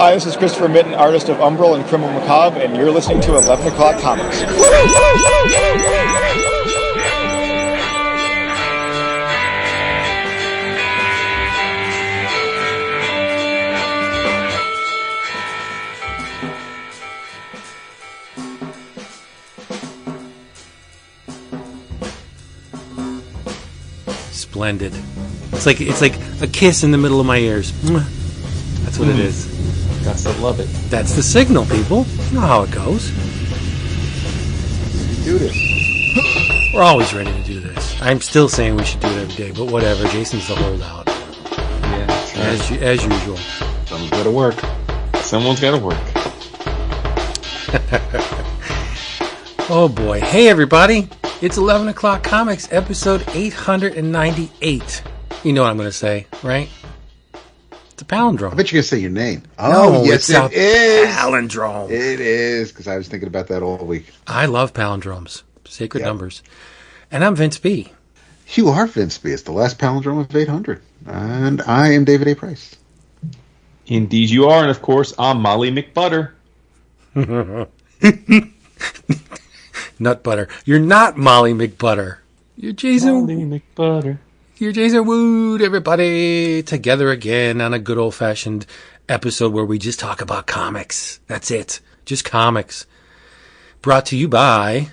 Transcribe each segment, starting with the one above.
Hi, this is Christopher Mitten, artist of Umbral and Criminal Macabre, and you're listening to 11 O'Clock Comics. Splendid. It's like a kiss in the middle of my ears. That's what it is. Got to love it. That's the signal, people. You know how it goes. Do this. We're always ready to do this. I'm still saying we should do it every day, but whatever. Jason's the holdout. Yeah, sure. As usual. Someone's got to work. Someone's got to work. Oh boy. Hey everybody. It's 11 O'Clock Comics, episode 898. You know what I'm going to say, right? It's a palindrome. I bet you're going to say your name. Oh, no, yes, it is. Palindrome. It is, because I was thinking about that all week. I love palindromes. Sacred numbers. And I'm Vince B. You are Vince B. It's the last palindrome of 800. And I am David A. Price. Indeed you are. And, of course, I'm Molly McButter. Nut butter. You're not Molly McButter. You're Jason. Molly McButter. You're Jason Wood, everybody. Together again on a good old-fashioned episode where we just talk about comics. That's it. Just comics. Brought to you by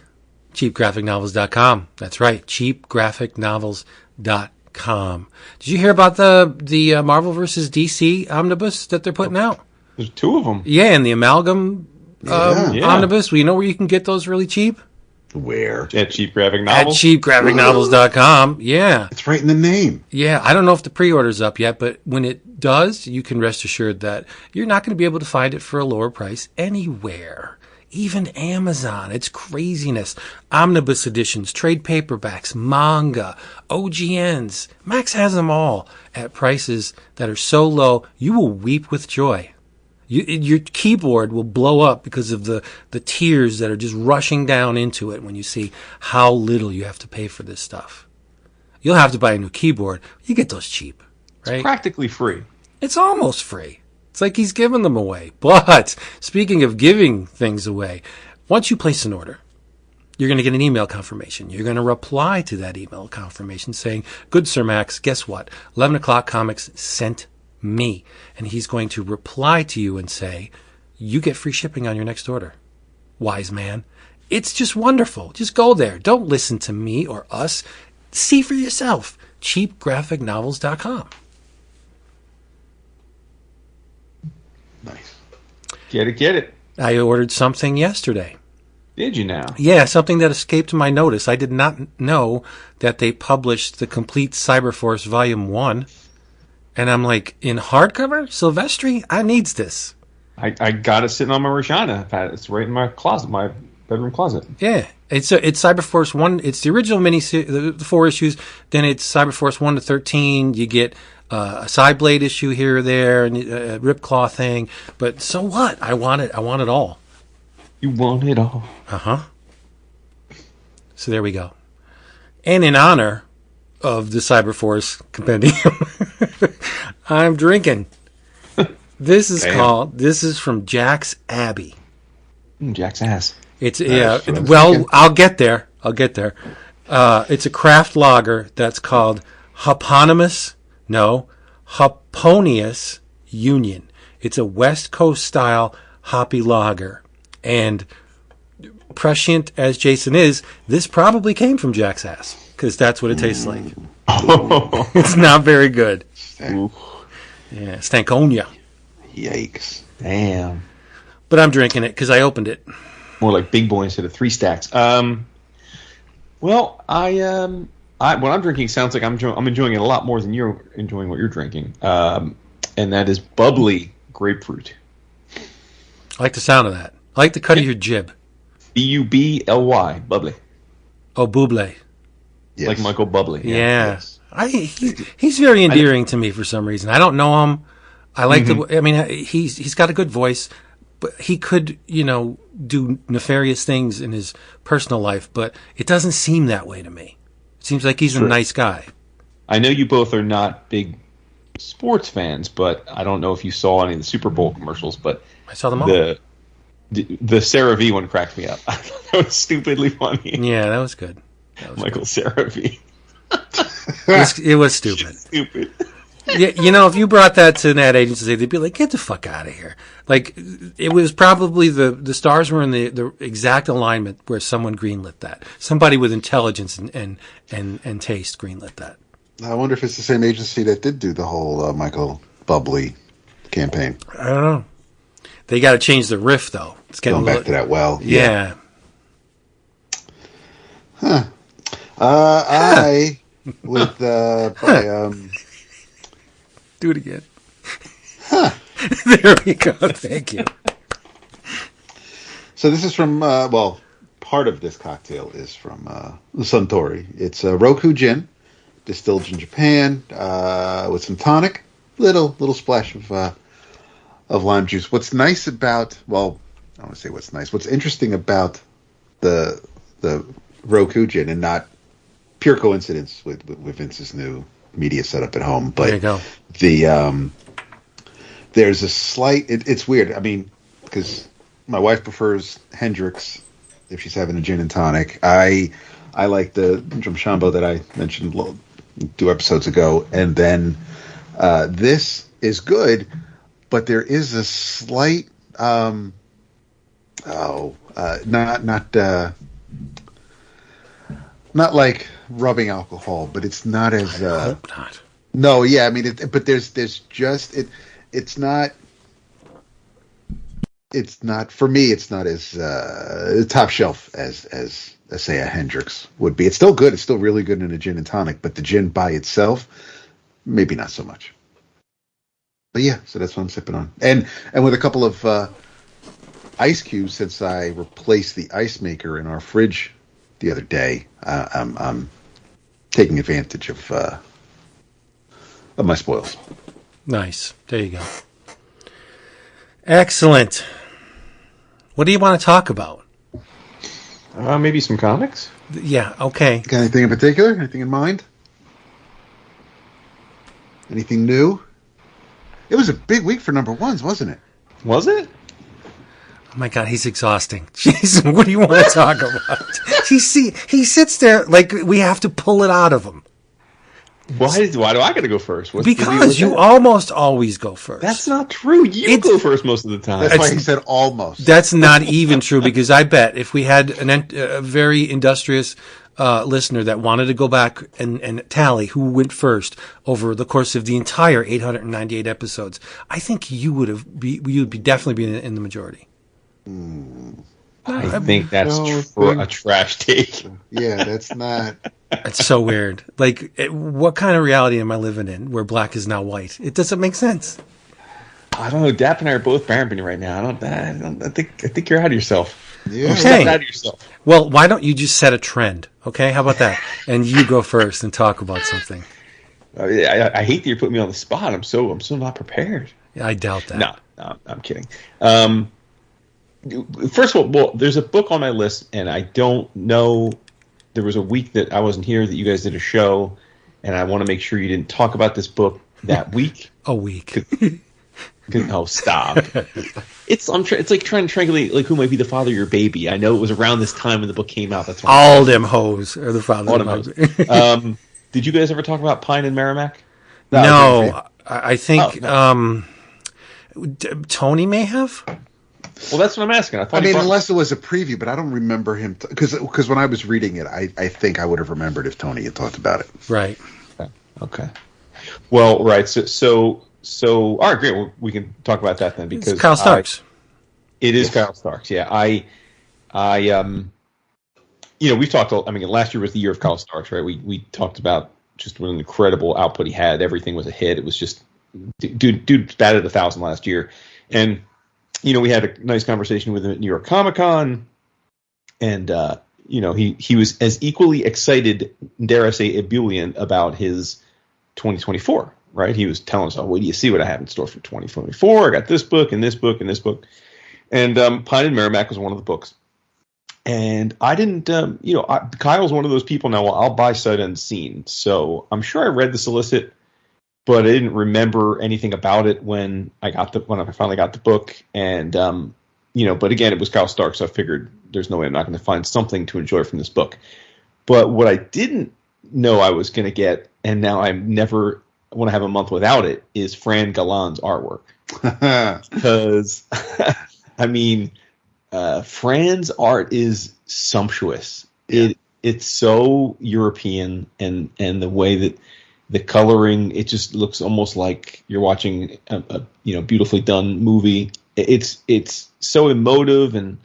cheapgraphicnovels.com. That's right, cheapgraphicnovels.com. Did you hear about the Marvel vs. DC omnibus that they're putting out? There's two of them. Yeah, and the Amalgam omnibus. Well, you know where you can get those really cheap? Where? At Cheap Graphic Novels. At cheapgraphicnovels.com. Yeah. It's right in the name. Yeah, I don't know if the pre-order's up yet, but when it does, you can rest assured that you're not going to be able to find it for a lower price anywhere. Even Amazon. It's craziness. Omnibus editions, trade paperbacks, manga, OGNs. Max has them all at prices that are so low, you will weep with joy. Your keyboard will blow up because of the tears that are just rushing down into it when you see how little you have to pay for this stuff. You'll have to buy a new keyboard. You get those cheap, right? It's practically free. It's almost free. It's like he's giving them away. But speaking of giving things away, once you place an order, you're going to get an email confirmation. You're going to reply to that email confirmation saying, "Good Sir Max, guess what? 11 O'Clock Comics sent me." And he's going to reply to you and say, "You get free shipping on your next order." Wise man. It's just wonderful. Just go there. Don't listen to me or us. See for yourself. cheapgraphicnovels.com. Nice. Get it. I ordered something yesterday. Did you now? Yeah, something that escaped my notice. I did not know that they published the complete Cyberforce Volume 1. And I'm like, in hardcover? Silvestri? I needs this. I got it sitting on my Regina. It's right in my closet, my bedroom closet. Yeah. It's Cyberforce 1. It's the original the 4 issues. Then it's Cyberforce 1 to 13. You get a Cyblade issue here or there, and a Ripclaw thing. But so what? I want it all. You want it all. Uh-huh. So there we go. And in honor of the Cyberforce Compendium, I'm drinking. This is from Jack's Abbey. Jack's ass. It's I'll get there. It's a craft lager that's called Hoponius Union. It's a West Coast style hoppy lager. And prescient as Jason is, this probably came from Jack's ass, because that's what it tastes like. It's not very good. Ooh. Yeah, Stankonia. Yikes. Damn. But I'm drinking it because I opened it. More like Big Boy instead of 3 stacks. Well, what I'm drinking sounds like I'm enjoying it a lot more than you're enjoying what you're drinking. And that is bubbly grapefruit. I like the sound of that. I like the cut of your jib. Bubly. Bubbly. Oh, Bublé. Yes. Like Michael Bublé. Yeah. Yes. He's very endearing to me for some reason. I don't know him. I like he's got a good voice, but he could, do nefarious things in his personal life, but it doesn't seem that way to me. It seems like he's a nice guy. I know you both are not big sports fans, but I don't know if you saw any of the Super Bowl commercials, but I saw them all. The Sarah V one cracked me up. I thought that was stupidly funny. Yeah, that was good. Michael Sarah V. It was stupid. Stupid. Yeah, you know, if you brought that to an ad agency, they'd be like, "Get the fuck out of here!" Like, it was probably the stars were in the exact alignment where someone greenlit that. Somebody with intelligence and taste greenlit that. I wonder if it's the same agency that did do the whole Michael Bublé campaign. I don't know. They got to change the riff though. It's getting Going back to that well. Yeah. Huh. I with by Do it again. Huh. There we go. Thank you. So this is from part of this cocktail is from Suntory. It's Roku gin, distilled in Japan, with some tonic, little splash of lime juice. What's nice about I don't want to say what's nice. What's interesting about the Roku gin, and not pure coincidence with Vince's new media setup at home, but there you go. There's a slight. It's weird. I mean, because my wife prefers Hendrick's if she's having a gin and tonic. I like the Drumshambo that I mentioned 2 episodes ago, and then this is good, but there is a slight not like rubbing alcohol, but it's not as I hope not. No, yeah, I mean, but there's just it's not for me. It's not as top shelf as say a Hendrick's would be. It's still good. It's still really good in a gin and tonic, but the gin by itself, maybe not so much. But yeah, so that's what I'm sipping on, and with a couple of ice cubes since I replaced the ice maker in our fridge the other day. I'm taking advantage of my spoils. Nice. There you go. Excellent. What do you want to talk about? Maybe some comics? Yeah, okay. Got anything in particular? Anything in mind? Anything new? It was a big week for number ones, wasn't it? Was it? Oh my God, he's exhausting. Jeez, what do you want to talk about? He sits there like we have to pull it out of him. Why do I got to go first? Because you almost always go first. That's not true. You go first most of the time. That's why he said almost. That's not even true, because I bet if we had a very industrious listener that wanted to go back and tally who went first over the course of the entire 898 episodes, I think you would definitely be in the majority. I think that's a trash take. Yeah, that's not. It's so weird. Like, what kind of reality am I living in where black is now white? It doesn't make sense. I don't know. Dap and I are both parenting right now. I think you're out of yourself. Yeah. Okay. Out of yourself. Well, why don't you just set a trend? Okay, how about that? And you go first and talk about something. I hate that you're putting me on the spot. I'm so not prepared. I doubt that. No, I'm kidding. First of all, well, there's a book on my list, and I don't know. There was a week that I wasn't here that you guys did a show, and I want to make sure you didn't talk about this book that week. A week. Oh, stop! It's like trying to triangulate like who might be the father of your baby. I know it was around this time when the book came out. That's why all them hoes are the father of my baby. Did you guys ever talk about Pine and Merrimac? No, I think Tony may have. Well, that's what I'm asking. I mean, unless it was a preview, but I don't remember him because when I was reading it, I think I would have remembered if Tony had talked about it. Right. Okay. Well, right. So all right, great. Well, we can talk about that then because it's Kyle Starks. It is Kyle Starks. Yeah. We've talked. I mean, last year was the year of Kyle Starks, right? We talked about just what an incredible output he had. Everything was a hit. It was just dude batted 1,000 last year, and we had a nice conversation with him at New York Comic Con, and he was as equally excited, dare I say, ebullient about his 2024. Right? He was telling us, "Oh, wait, do you see what I have in store for 2024? I got this book and this book and this book." And Pine and Merrimac was one of the books. And I didn't, Kyle's one of those people now. Well, I'll buy sight unseen, so I'm sure I read the solicit, but I didn't remember anything about it when I finally got the book. And but again, it was Kyle Stark, so I figured there's no way I'm not going to find something to enjoy from this book. But what I didn't know I was going to get, and now I never want to have a month without it, is Fran Galan's artwork. Because, I mean, Fran's art is sumptuous. Yeah. It's so European, and the way that the coloring, it just looks almost like you're watching a beautifully done movie. It's so emotive, and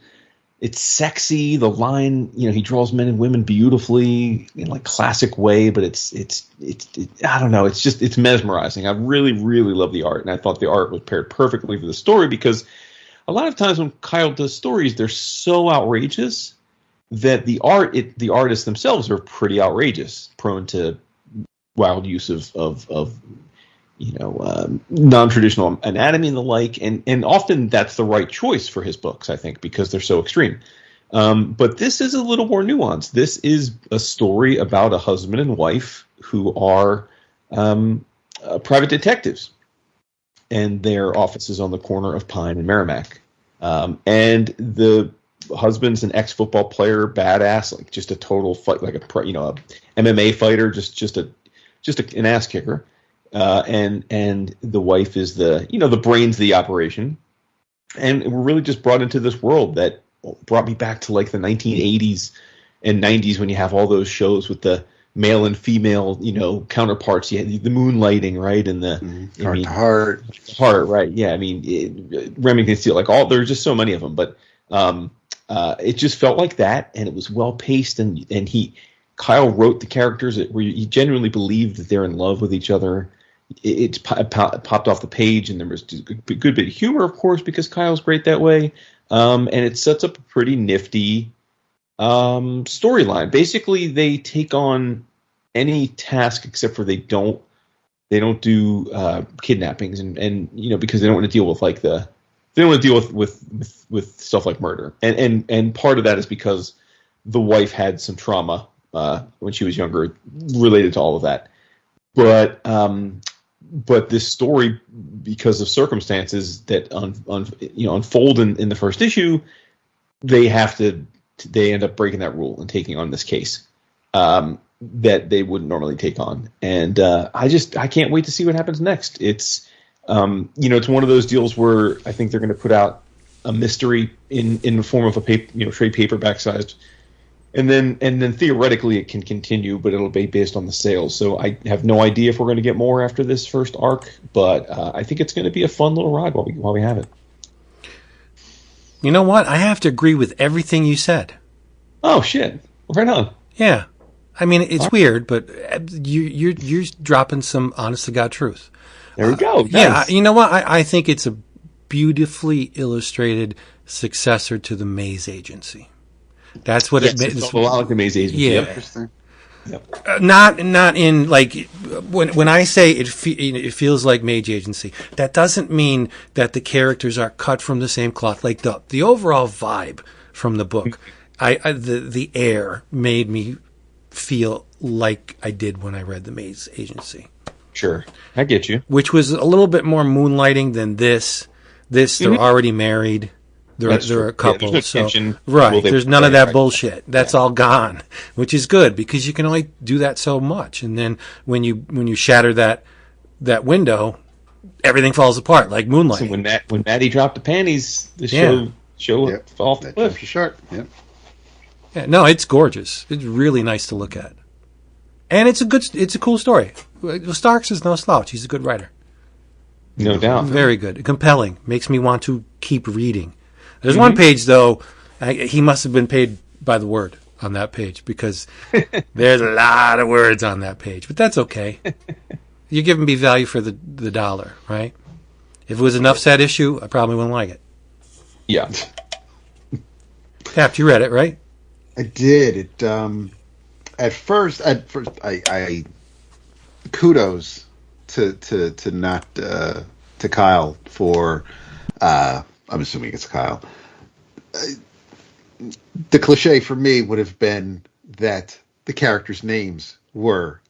it's sexy. The line, he draws men and women beautifully in like classic way, but it's I don't know. It's mesmerizing. I really, really love the art, and I thought the art was paired perfectly for the story, because a lot of times when Kyle does stories, they're so outrageous that the artists themselves are pretty outrageous, prone to wild use of non-traditional anatomy and the like, and often that's the right choice for his books, I think, because they're so extreme. But this is a little more nuanced. This is a story about a husband and wife who are private detectives, and their office is on the corner of Pine and Merrimac. And the husband's an ex-football player, badass, like just a total fight, like a MMA fighter, just an ass kicker. And the wife is the brains of the operation. And we're really just brought into this world that brought me back to like the 1980s and 90s, when you have all those shows with the male and female, counterparts. You had the moonlighting, right? And the heart, right? Yeah. I mean, Remington Steele, there's just so many of them, but it just felt like that, and it was well paced, and Kyle wrote the characters where you genuinely believe that they're in love with each other. It popped off the page, and there was a good bit of humor, of course, because Kyle's great that way. And it sets up a pretty nifty storyline. Basically, they take on any task except for they don't do kidnappings, and because they don't want to deal with they don't want to deal with stuff like murder. And part of that is because the wife had some trauma when she was younger related to all of that. But this story, because of circumstances that unfold in the first issue, they end up breaking that rule and taking on this case that they wouldn't normally take on. And I can't wait to see what happens next. It's it's one of those deals where I think they're going to put out a mystery in the form of a trade paperback sized. And then theoretically it can continue, but it'll be based on the sales. So I have no idea if we're going to get more after this first arc, but I think it's going to be a fun little ride while we have it. You know what? I have to agree with everything you said. Oh shit! Right on. Yeah, I mean it's weird, but you're dropping some honest to God truth. There we go. Nice. Yeah, you know what? I think it's a beautifully illustrated successor to the Maze Agency. That's what it means. It's a lot like the Maze Agency. Yeah. Interesting. Yep. Not in like when I say it feels like Mage Agency. That doesn't mean that the characters are cut from the same cloth. Like the overall vibe from the book, the air made me feel like I did when I read the Maze Agency. Sure, I get you. Which was a little bit more moonlighting than this. They're already married. They're a couple, there's no tension. Right. There's none of that bullshit. That's all gone, which is good because you can only do that so much. And then when you shatter that window, everything falls apart like moonlight. So when Maddie dropped the panties, the show fell off the cliff. Sharp. Yep. Yeah. No, it's gorgeous. It's really nice to look at, and it's a cool story. Starks is no slouch. He's a good writer. No doubt. Very good. Compelling. Makes me want to keep reading. There's one page, though, he must have been paid by the word on that page because there's a lot of words on that page. But that's okay. You're giving me value for the dollar, right? If it was an upset issue, I probably wouldn't like it. Yeah. Cap, you read it, right? I did. It at first I kudos to Kyle for I'm assuming it's Kyle. The cliche for me would have been that the characters' names were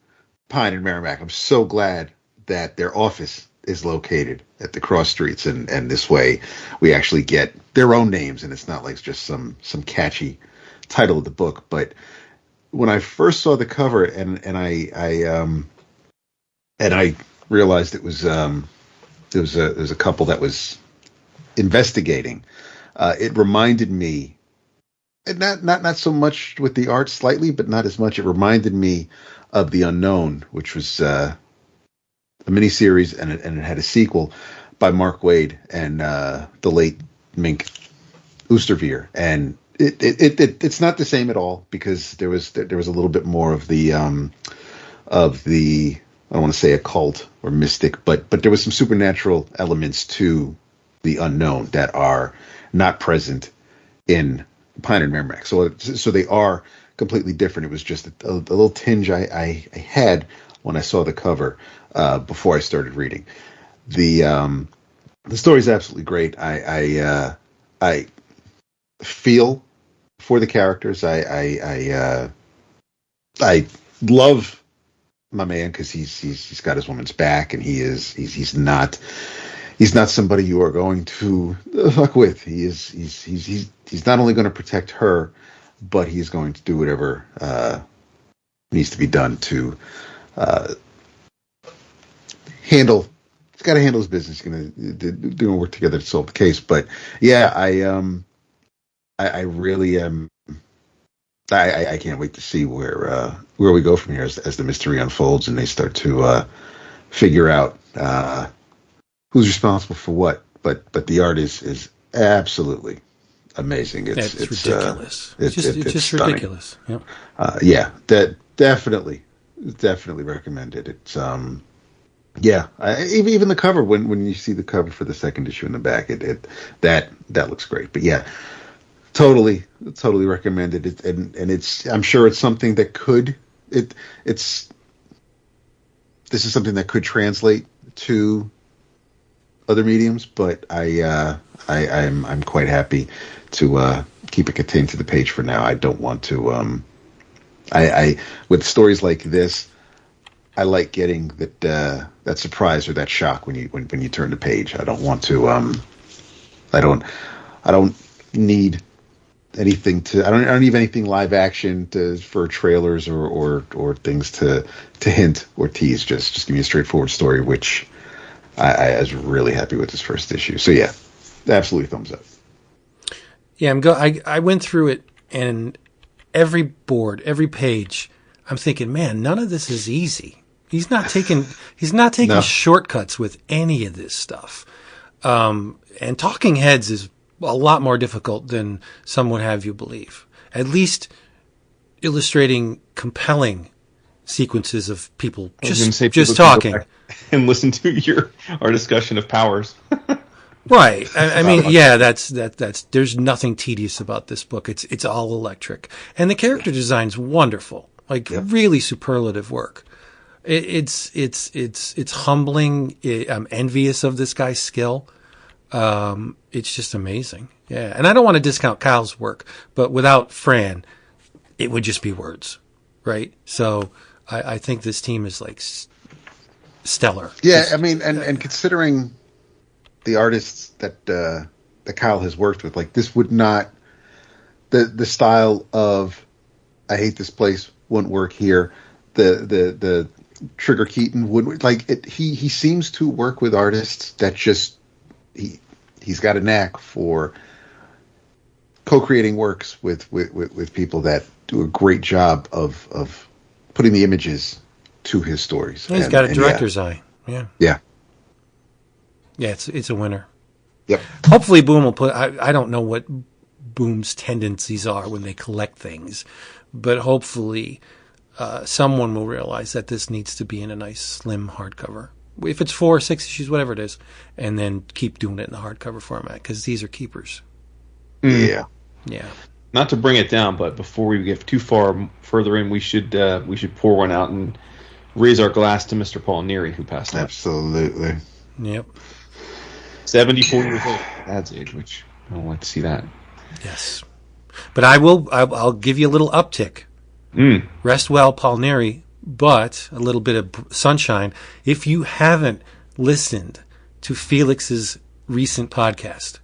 Pine and Merrimac. I'm so glad that their office is located at the cross streets, and this way we actually get their own names, and it's not like just some catchy title of the book. But when I first saw the cover and I realized it was there was a couple that was investigating, it reminded me, and not so much with the art, slightly, but not as much. It reminded me of The Unknown, which was a miniseries, and it had a sequel by Mark Waid and the late Mink Oosterveer, and it's not the same at all, because there was a little bit more of the I don't want to say occult or mystic, but there was some supernatural elements to The Unknown that are not present in Pioneer and Merrimac. So they are completely different. It was just a little tinge I had when I saw the cover before I started reading. The story is absolutely great. I feel for the characters. I love my man, because he's got his woman's back, and he's not somebody you are going to fuck with. He's not only going to protect her, but he's going to do whatever needs to be done to handle. He's got to handle his business. He's going to work together to solve the case. But yeah, I really am. I can't wait to see where we go from here as the mystery unfolds and they start to figure out who's responsible for what. But the art is absolutely amazing. It's ridiculous. It's just stunning. ridiculous. Yep. Yeah, that definitely recommended. It's even the cover, when you see the cover for the second issue in the back, that looks great. But yeah. Totally recommended it, and it's. I'm sure it's something that this is something that could translate to other mediums, but I'm quite happy to keep it contained to the page for now. I don't want to. I with stories like this, I like getting that surprise or that shock when you turn the page. I don't want to. I don't need anything I don't need anything live action for trailers or things to hint or tease. Just give me a straightforward story, which I was really happy with this first issue. So yeah, absolutely thumbs up. Yeah, I went through it, and every board, every page, I'm thinking, man, none of this is easy. He's not taking no shortcuts with any of this stuff. And Talking Heads is a lot more difficult than some would have you believe. At least illustrating compelling sequences of people just talking. And listen to our discussion of powers. Right. I mean, yeah, that's there's nothing tedious about this book. It's all electric. And the character design's wonderful. Really superlative work. It's humbling. I'm envious of this guy's skill. It's just amazing. Yeah. And I don't want to discount Kyle's work, but without Fran, it would just be words. Right. So I think this team is stellar. Yeah. I mean, and considering the artists that Kyle has worked with, this would not, the style of I Hate This Place wouldn't work here. The Trigger Keaton wouldn't he seems to work with artists that just, he's got a knack for co-creating works with people that do a great job of putting the images to his stories. He's got a director's eye. Yeah. Yeah. Yeah, it's a winner. Yep. Hopefully Boom will put, I don't know what Boom's tendencies are when they collect things, but hopefully someone will realize that this needs to be in a nice slim hardcover. If it's 4 or 6 issues, whatever it is, and then keep doing it in the hardcover format, because these are keepers. Yeah. Yeah. Not to bring it down, but before we get too further in, we should pour one out and raise our glass to Mr. Paul Neary, who passed away. Absolutely. Yep. 74 years old, dad's age, which I don't like to see that. Yes. But I'll give you a little uptick. Rest well, Paul Neary. But a little bit of sunshine. If you haven't listened to Felix's recent podcast,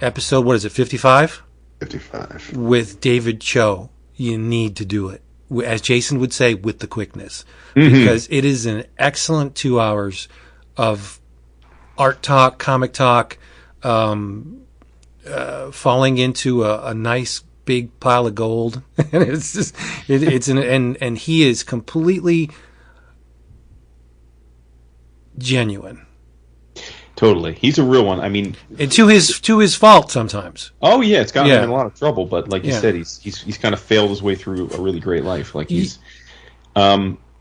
episode, what is it, 55? 55. With David Cho, you need to do it. As Jason would say, with the quickness. Mm-hmm. Because it is an excellent 2 hours of art talk, comic talk, falling into a nice big pile of gold. And it's just, and he is completely genuine. Totally. He's a real one. I mean, And to his fault sometimes. oh yeah, it's gotten Yeah. him in a lot of trouble, but like you Yeah. said, he's kind of failed his way through a really great life. Like he's, I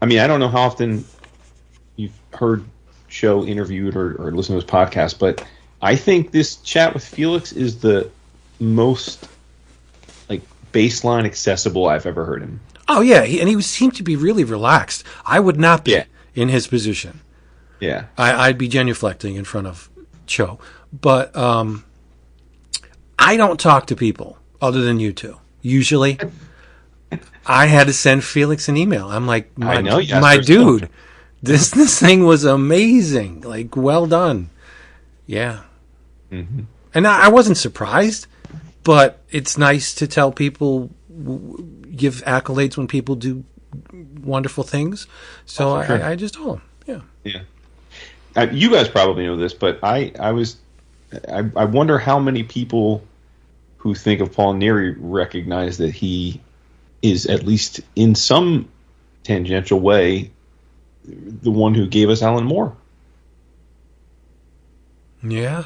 mean, I don't know how often you've heard Cho interviewed or listened to his podcast, but I think this chat with Felix is the most like baseline accessible I've ever heard him. Oh yeah, he seemed to be really relaxed. I would not be Yeah. in his position. Yeah. I'd be genuflecting in front of Cho. But I don't talk to people other than you two. Usually, I had to send Felix an email. I'm like, I know, yes, my there's dude, no- this thing was amazing. Like, well done. Yeah. Mm-hmm. And I wasn't surprised, but it's nice to tell people, give accolades when people do wonderful things. So Oh, sure. I just told him, yeah. Yeah. You guys probably know this, but I wonder how many people who think of Paul Neary recognize that he is, at least in some tangential way, the one who gave us Alan Moore. Yeah.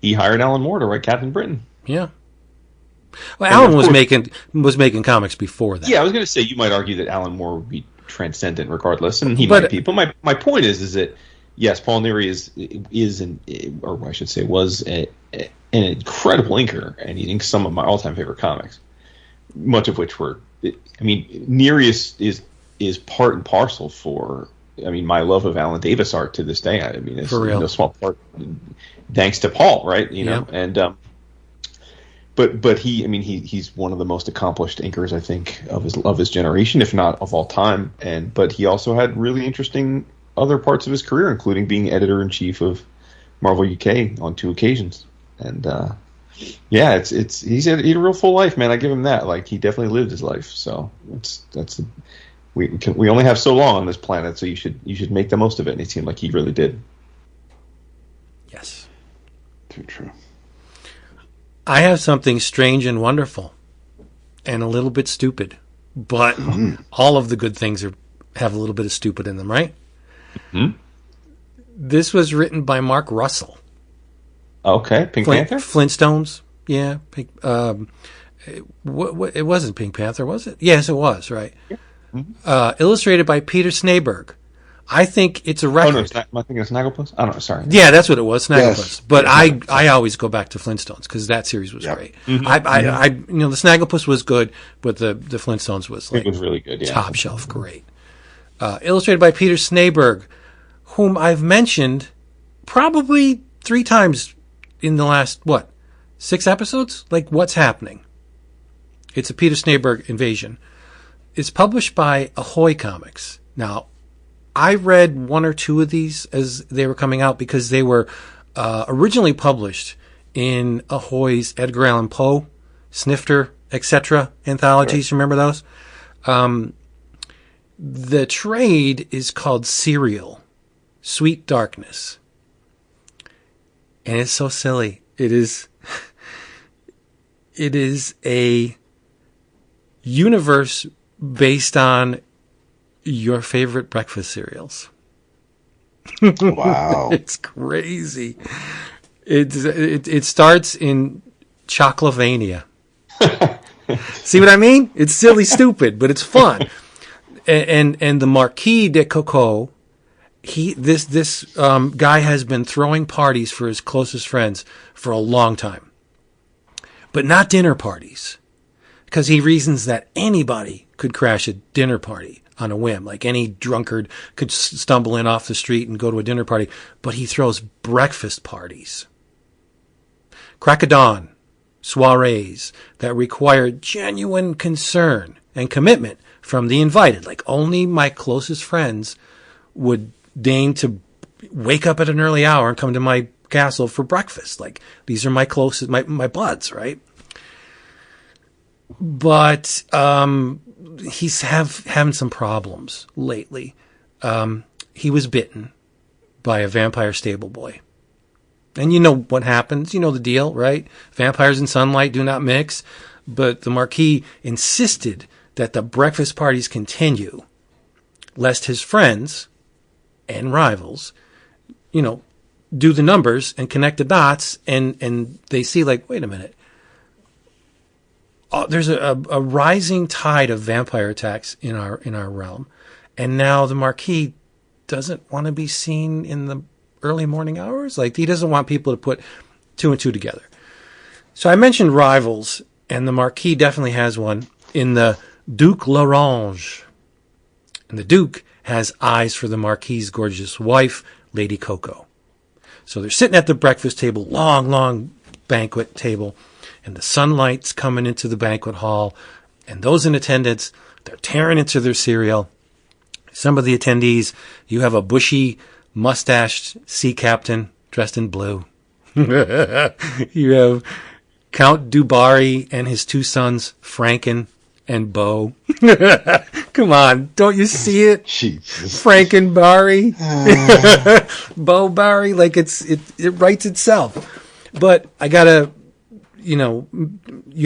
He hired Alan Moore to write Captain Britain. Yeah. Well, And Alan of was course- making comics before that. Yeah, I was going to say you might argue that Alan Moore would be transcendent regardless, and he But- might be. But my point is that yes, Paul Neary or I should say, was an incredible inker, and he inks some of my all-time favorite comics. Much of which were, I mean, Neary is part and parcel for, I mean, my love of Alan Davis art to this day. I mean, it's For real. no small part thanks to Paul, right? You know, Yeah. and but he, I mean, he's one of the most accomplished inkers, I think, of his generation, if not of all time. But he also had really interesting other parts of his career, including being editor-in-chief of Marvel UK on 2 occasions. And yeah, he's had a real full life, man. I give him that. Like, he definitely lived his life. So we only have so long on this planet, so you should make the most of it. And it seemed like he really did. Yes. Too true. I have something strange and wonderful and a little bit stupid, but all of the good things have a little bit of stupid in them, right? Mm-hmm. This was written by Mark Russell. Okay, Pink Panther? Flintstones. Yeah. It wasn't Pink Panther, was it? Yes, it was, right. Mm-hmm. Illustrated by Peter Snejbjerg. I think it's a Oh record. no, am I thinking of Snagglepuss? I don't know. Sorry. Yeah, that's what it was, Snagglepuss. Yes. But I always go back to Flintstones because that series was Yep. great. Mm-hmm. I the Snagglepuss was good, but the Flintstones was It like was really good. Yeah. top shelf great. Illustrated by Peter Snejbjerg, whom I've mentioned probably 3 times in the last 6 episodes. Like, what's happening? It's a Peter Snejbjerg invasion. It's published by Ahoy Comics. Now, I read 1 or 2 of these as they were coming out because they were originally published in Ahoy's Edgar Allan Poe, Snifter, etc. anthologies. Remember those? The trade is called Serial, Sweet Darkness. And it's so silly. It is a universe based on your favorite breakfast cereals. Wow. It's crazy. It starts in Chocolavania. See what I mean? It's silly, stupid, but it's fun. And the Marquis de Coco, this guy has been throwing parties for his closest friends for a long time, but not dinner parties, because he reasons that anybody could crash a dinner party on a whim. Like any drunkard could stumble in off the street and go to a dinner party, but he throws breakfast parties. Crack of dawn, soirees that require genuine concern and commitment from the invited. Like only my closest friends would deign to wake up at an early hour and come to my castle for breakfast. Like these are my closest, my buds, right? But he's having some problems lately. He was bitten by a vampire stable boy. And you know what happens. You know the deal, right? Vampires and sunlight do not mix. But the Marquis insisted that the breakfast parties continue, lest his friends and rivals, do the numbers and connect the dots, and they see like, wait a minute. There's a rising tide of vampire attacks in our realm, and now the Marquis doesn't want to be seen in the early morning hours. Like he doesn't want people to put two and two together. So I mentioned rivals, and the Marquis definitely has one in the Duke L'Orange, and the Duke has eyes for the Marquis's gorgeous wife, Lady Coco. So they're sitting at the breakfast table, long banquet table, and the sunlight's coming into the banquet hall, and those in attendance, they're tearing into their cereal. Some of the attendees, you have a bushy, mustached sea captain dressed in blue. You have Count Dubarry and his two sons, Franken and Beau. Come on, don't you see it? Jesus. Franken Barry. Beau Barry, like it writes itself. But I gotta, you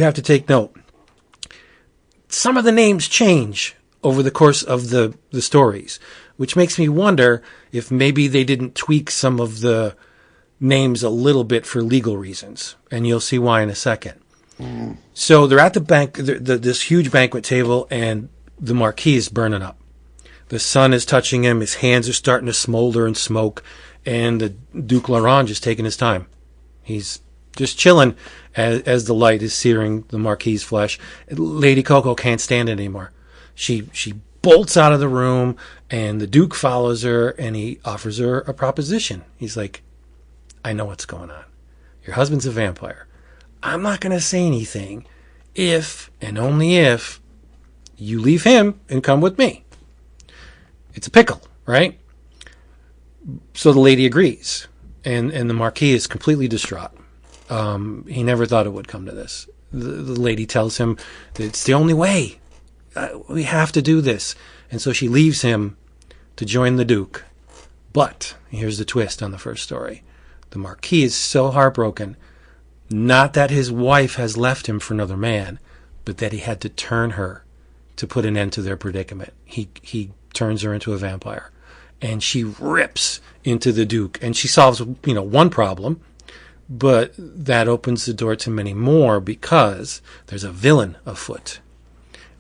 have to take note. Some of the names change over the course of the stories, which makes me wonder if maybe they didn't tweak some of the names a little bit for legal reasons. And you'll see why in a second. So they're at this huge banquet table, and the Marquis is burning up. The sun is touching him. His hands are starting to smolder and smoke, and the Duke L'Orange is taking his time. He's just chilling as the light is searing the Marquis's flesh. Lady Coco can't stand it anymore. She bolts out of the room, and the Duke follows her, and he offers her a proposition. He's like, I know what's going on. Your husband's a vampire. I'm not going to say anything if, and only if, you leave him and come with me. It's a pickle, right? So the lady agrees, and the Marquis is completely distraught. He never thought it would come to this. The lady tells him that it's the only way. We have to do this. And so she leaves him to join the Duke. But here's the twist on the first story. The Marquis is so heartbroken, not that his wife has left him for another man, but that he had to turn her to put an end to their predicament. He turns her into a vampire, and she rips into the Duke, and she solves one problem, but that opens the door to many more because there's a villain afoot,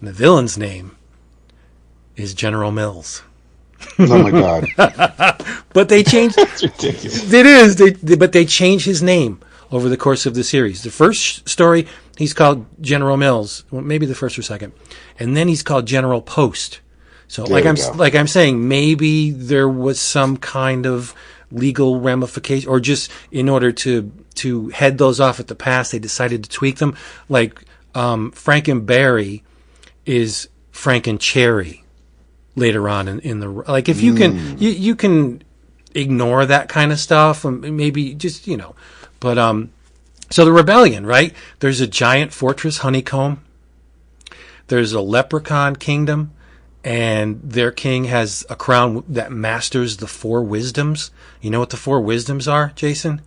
and the villain's name is General Mills. Oh my God! But they changed. That's ridiculous. It is. But they changed his name over the course of the series. The first story, he's called General Mills. Well, maybe the first or second, and then he's called General Post. So, like I'm saying, maybe there was some kind of legal ramification, or just in order to head those off at the pass, they decided to tweak them. Like Frankenberry is Frankencherry later on in the, like, if you can you can ignore that kind of stuff, maybe just but so the rebellion, right? There's a giant fortress honeycomb. There's a leprechaun kingdom, and their king has a crown that masters the four wisdoms. You know what the four wisdoms are, Jason?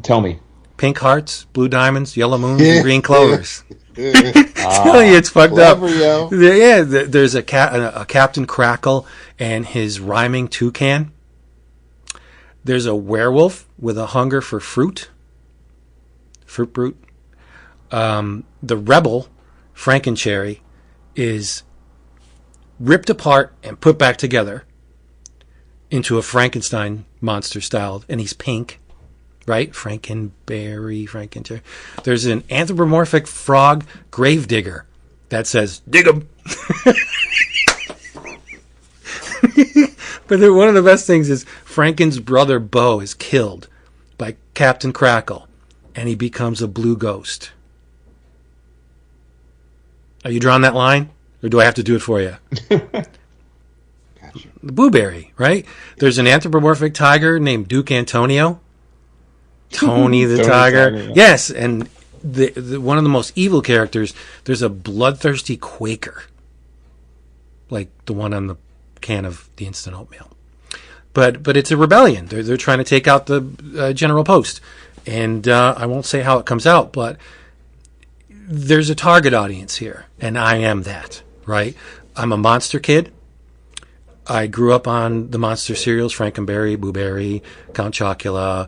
Tell me. Pink hearts, blue diamonds, yellow moons, and green clovers. Tell you, it's fucked Clever, up. yo. Yeah, there's a Captain Crackle and his rhyming toucan. There's a werewolf with a hunger for fruit brute. The rebel, Frankencherry, is ripped apart and put back together into a Frankenstein monster style, and he's pink. Right? Frankencherry. There's an anthropomorphic frog gravedigger that says, dig 'em. But one of the best things is Franken's brother Beau is killed by Captain Crackle. and he becomes a blue ghost. Are you drawing that line, or do I have to do it for you? Gotcha. The blueberry, right? There's an anthropomorphic tiger named Duke Antonio. Tony the tiger. Tiger, yeah. Yes, and the one of the most evil characters, there's a bloodthirsty Quaker. Like the one on the can of the instant oatmeal. But it's a rebellion. They're trying to take out the General Post. And I won't say how it comes out, but there's a target audience here, and I am that, right? I'm a monster kid. I grew up on the monster cereals, Frankenberry, Blueberry, Count Chocula.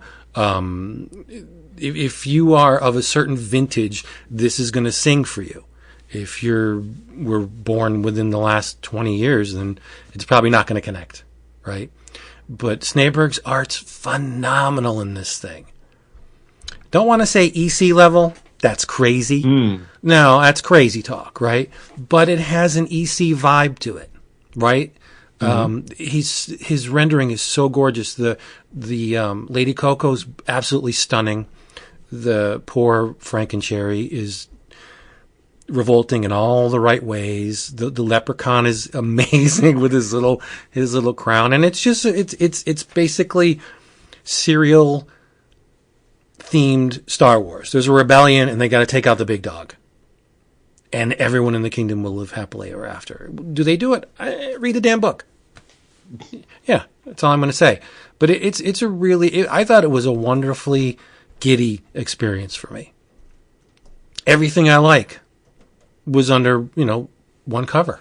If you are of a certain vintage, this is going to sing for you. If were born within the last 20 years, then it's probably not going to connect, right? But Snejbjerg's art's phenomenal in this thing. Don't want to say EC level. That's crazy. No, that's crazy talk, right? But it has an EC vibe to it, right? His rendering is so gorgeous. The Lady Coco's absolutely stunning. The poor Frankencherry is revolting in all the right ways. The leprechaun is amazing with his little crown, and it's just it's basically serial themed Star Wars. There's a rebellion, and they got to take out the big dog, and everyone in the kingdom will live happily ever after. Do they do it? Read the damn book. Yeah, that's all I'm going to say. But it's a really. I thought it was a wonderfully giddy experience for me. Everything I like was under one cover,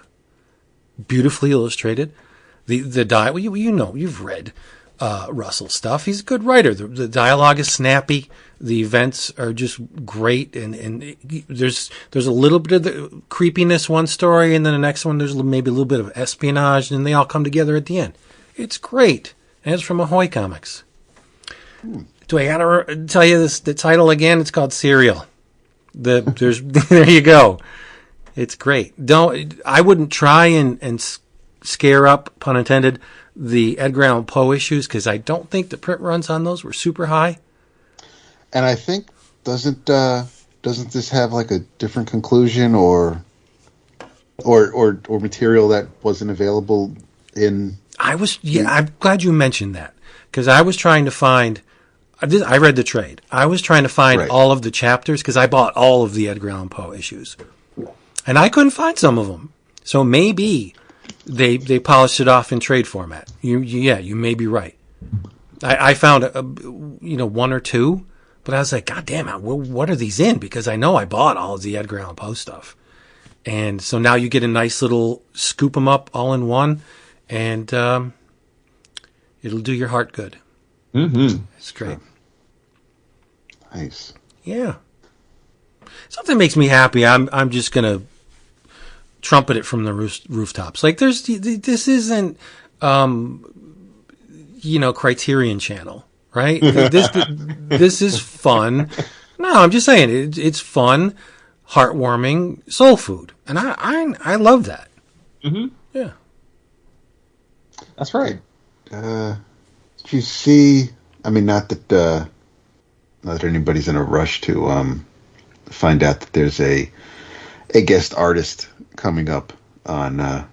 beautifully illustrated. The dialogue, you've read Russell stuff. He's a good writer. The dialogue is snappy. The events are just great, and there's a little bit of the creepiness one story, and then the next one there's maybe a little bit of espionage, and they all come together at the end. It's great, and it's from Ahoy Comics. Do I gotta tell you the title again? It's called Serial. There you go. It's great. I wouldn't try and scare up, pun intended, the Edgar Allan Poe issues, because I don't think the print runs on those were super high. And I think doesn't this have like a different conclusion or material that wasn't available in? I'm glad you mentioned that, because I was trying to find. I read the trade. I was trying to find all of the chapters, because I bought all of the Edgar Allan Poe issues, and I couldn't find some of them. So maybe they polished it off in trade format. You may be right. I found one or two, but I was like, God damn it, what are these in? Because I know I bought all of the Edgar Allan Poe stuff, and so now you get a nice little scoop them up all in one, and it'll do your heart good. Mm-hmm. It's great. Nice. Yeah. Something makes me happy. I'm just gonna trumpet it from the rooftops. Like this isn't Criterion Channel, right? This is fun. No, I'm just saying it's fun, heartwarming soul food, and I love that. Mm-hmm. Yeah. That's right. Did you see? I mean, not that anybody's in a rush to find out that there's a guest artist coming up on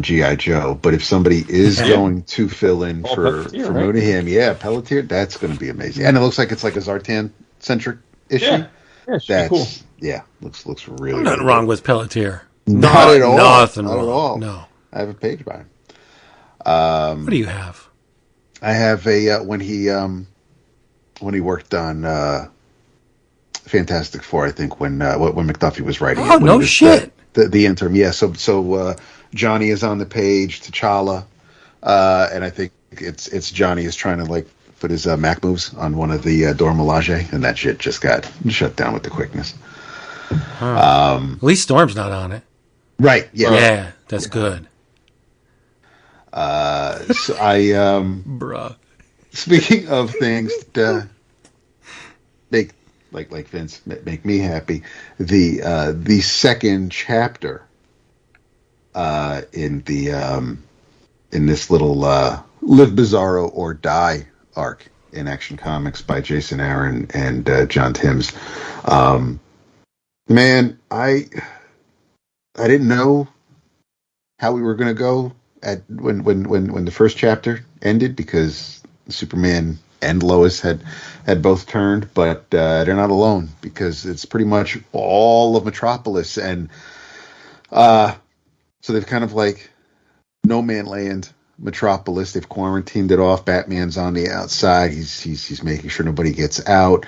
G.I. Joe, but if somebody is going to fill in for Mooneyham, Pelletier, that's going to be amazing. And it looks like it's like a Zartan centric issue. Yeah, that's cool. Yeah, looks really. Nothing wrong with Pelletier. Not at all. Nothing Not wrong. at all. No. I have a page by him. What do you have? I have a when he worked on Fantastic Four, I think when McDuffie was writing. Oh, no shit. The interim, yeah. So Johnny is on the page, T'Challa, and I think it's Johnny is trying to like put his Mac moves on one of the Dora Milaje, and that shit just got shut down with the quickness. Huh. At least Storm's not on it. Right. Yeah. Yeah, that's good. So I Bruh. Speaking of things that make like Vince make me happy, the second chapter in this little Live Bizarro or Die arc in Action Comics by Jason Aaron and John Timms. Man, I didn't know how we were going to go at when the first chapter ended, because Superman and Lois had both turned, but they're not alone, because it's pretty much all of Metropolis, and so they've kind of like no man land Metropolis. They've quarantined it off. Batman's on the outside. He's making sure nobody gets out.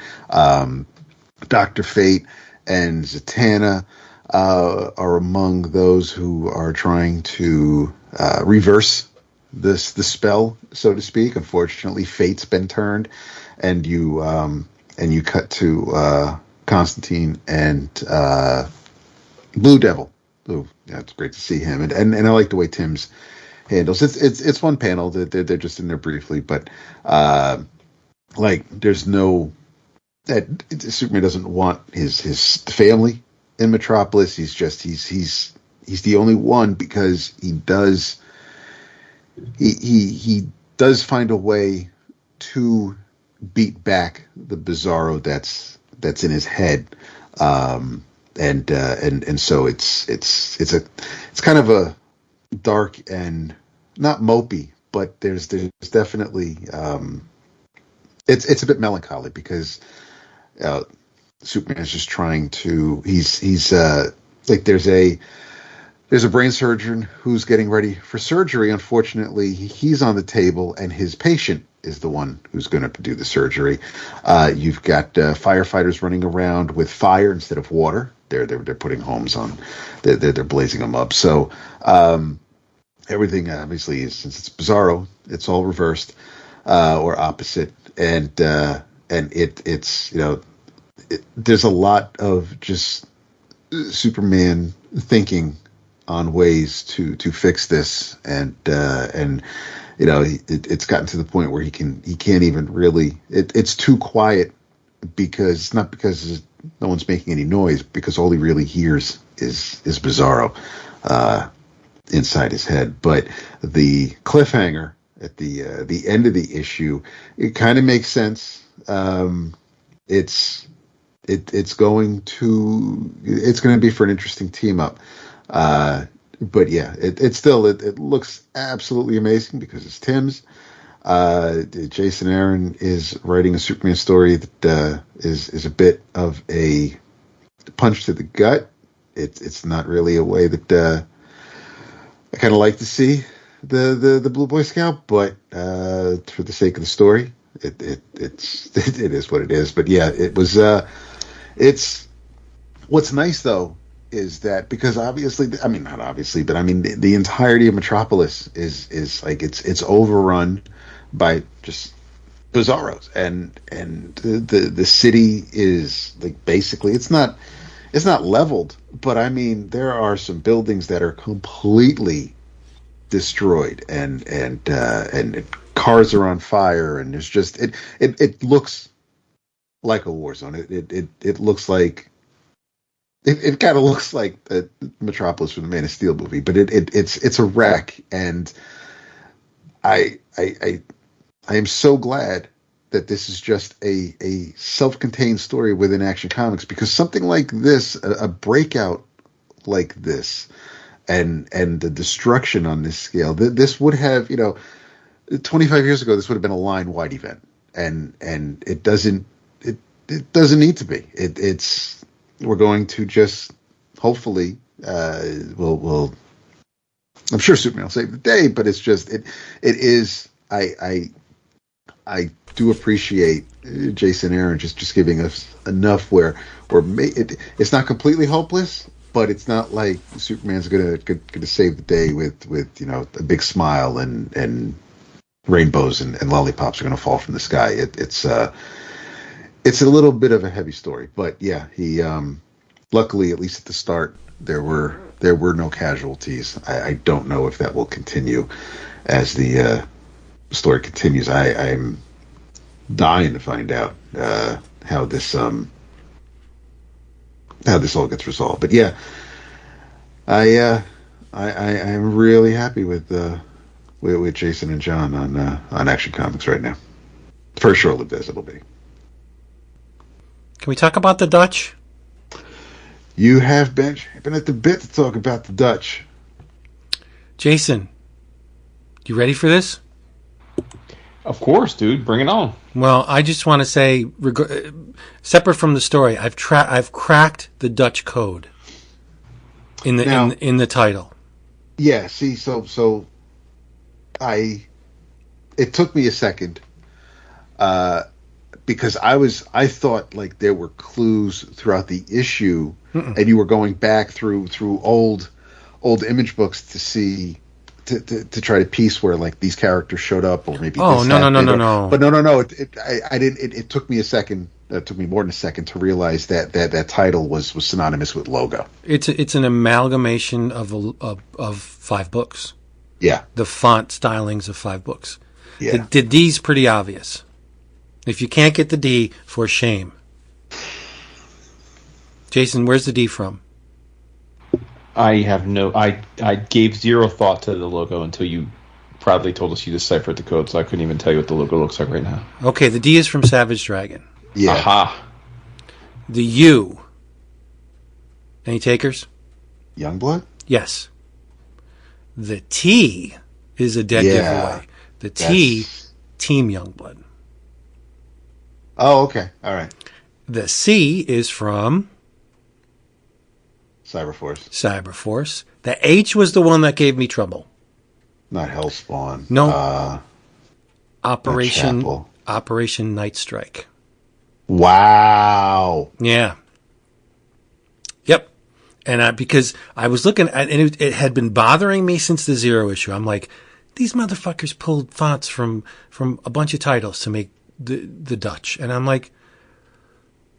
Dr. Fate and Zatanna are among those who are trying to reverse the spell, so to speak. Unfortunately, Fate's been turned, and you cut to Constantine and Blue Devil. Ooh, yeah, it's great to see him, and I like the way Tim's handles. It's one panel that they're just in there briefly, but like there's no that Superman doesn't want his family in Metropolis. He's the only one, because he does find a way to beat back the Bizarro that's in his head, and so it's kind of a dark and not mopey, but there's definitely it's a bit melancholy, because Superman's just trying to he's like there's a brain surgeon who's getting ready for surgery. Unfortunately, he's on the table, and his patient is the one who's going to do the surgery. You've got firefighters running around with fire instead of water. They're putting homes on. They're blazing them up. So everything obviously is, since it's Bizarro, it's all reversed or opposite, and it's there's a lot of just Superman thinking on ways to fix this, and it's gotten to the point where he can't even really. It's too quiet, because not because no one's making any noise, because all he really hears is Bizarro inside his head. But the cliffhanger at the end of the issue, it kind of makes sense. It's going to be for an interesting team up. But yeah, it looks absolutely amazing, because it's Tim's. Jason Aaron is writing a Superman story that is a bit of a punch to the gut. It's not really a way that I kind of like to see the Blue Boy Scout, but for the sake of the story, it is what it is. But yeah, it was. It's what's nice though is that, because obviously, I mean not obviously, but I mean the entirety of Metropolis is like it's overrun by just Bizarros, and the city is like basically it's not leveled, but I mean there are some buildings that are completely destroyed, and cars are on fire, and there's just it looks like a war zone. It looks like it kind of looks like the Metropolis from the Man of Steel movie, but it's a wreck, and I am so glad that this is just a self-contained story within Action Comics, because something like this, a breakout like this, and the destruction on this scale, this would have, 25 years ago, this would have been a line-wide event, and it doesn't need to be. We're going to just hopefully we'll I'm sure Superman will save the day, but it's just it is I do appreciate Jason Aaron just giving us enough where it's not completely hopeless, but it's not like Superman's gonna save the day with a big smile and rainbows and lollipops are gonna fall from the sky. It's a little bit of a heavy story, but yeah, he luckily, at least at the start, there were no casualties. I don't know if that will continue as the story continues. I'm dying to find out how this all gets resolved. But yeah, I'm really happy with Jason and John on Action Comics right now. For sure, it'll be. Can we talk about the Dutch? You have been at the bit to talk about the Dutch. Jason, you ready for this? Of course, dude. Bring it on. Well, I just want to say, separate from the story, I've cracked the Dutch code in the title. Yeah. See, so it took me a second, because I thought like there were clues throughout the issue, and you were going back through old image books to see. To try to piece where like these characters showed up, or maybe no. But no. I didn't. It took me a second. It took me more than a second to realize that title was synonymous with logo. It's an amalgamation of 5 books. Yeah, The font stylings of 5 books. yeah. The D's pretty obvious. If you can't get the D, for shame. Jason, where's the D from? I have I gave zero thought to the logo until you proudly told us you deciphered the code, so I couldn't even tell you what the logo looks like right now. Okay, the D is from Savage Dragon. Yeah. Aha. The U. Any takers? Youngblood? Yes. The T is a dead giveaway. The T, Team Youngblood. Oh, okay. All right. The C is from Cyberforce. The H was the one that gave me trouble. Not Hellspawn. No. Operation Chapel. Night Strike. Wow. Yeah. Yep. And because I was looking at, and it had been bothering me since the Zero issue. I'm like, these motherfuckers pulled fonts from a bunch of titles to make the Dutch. And I'm like,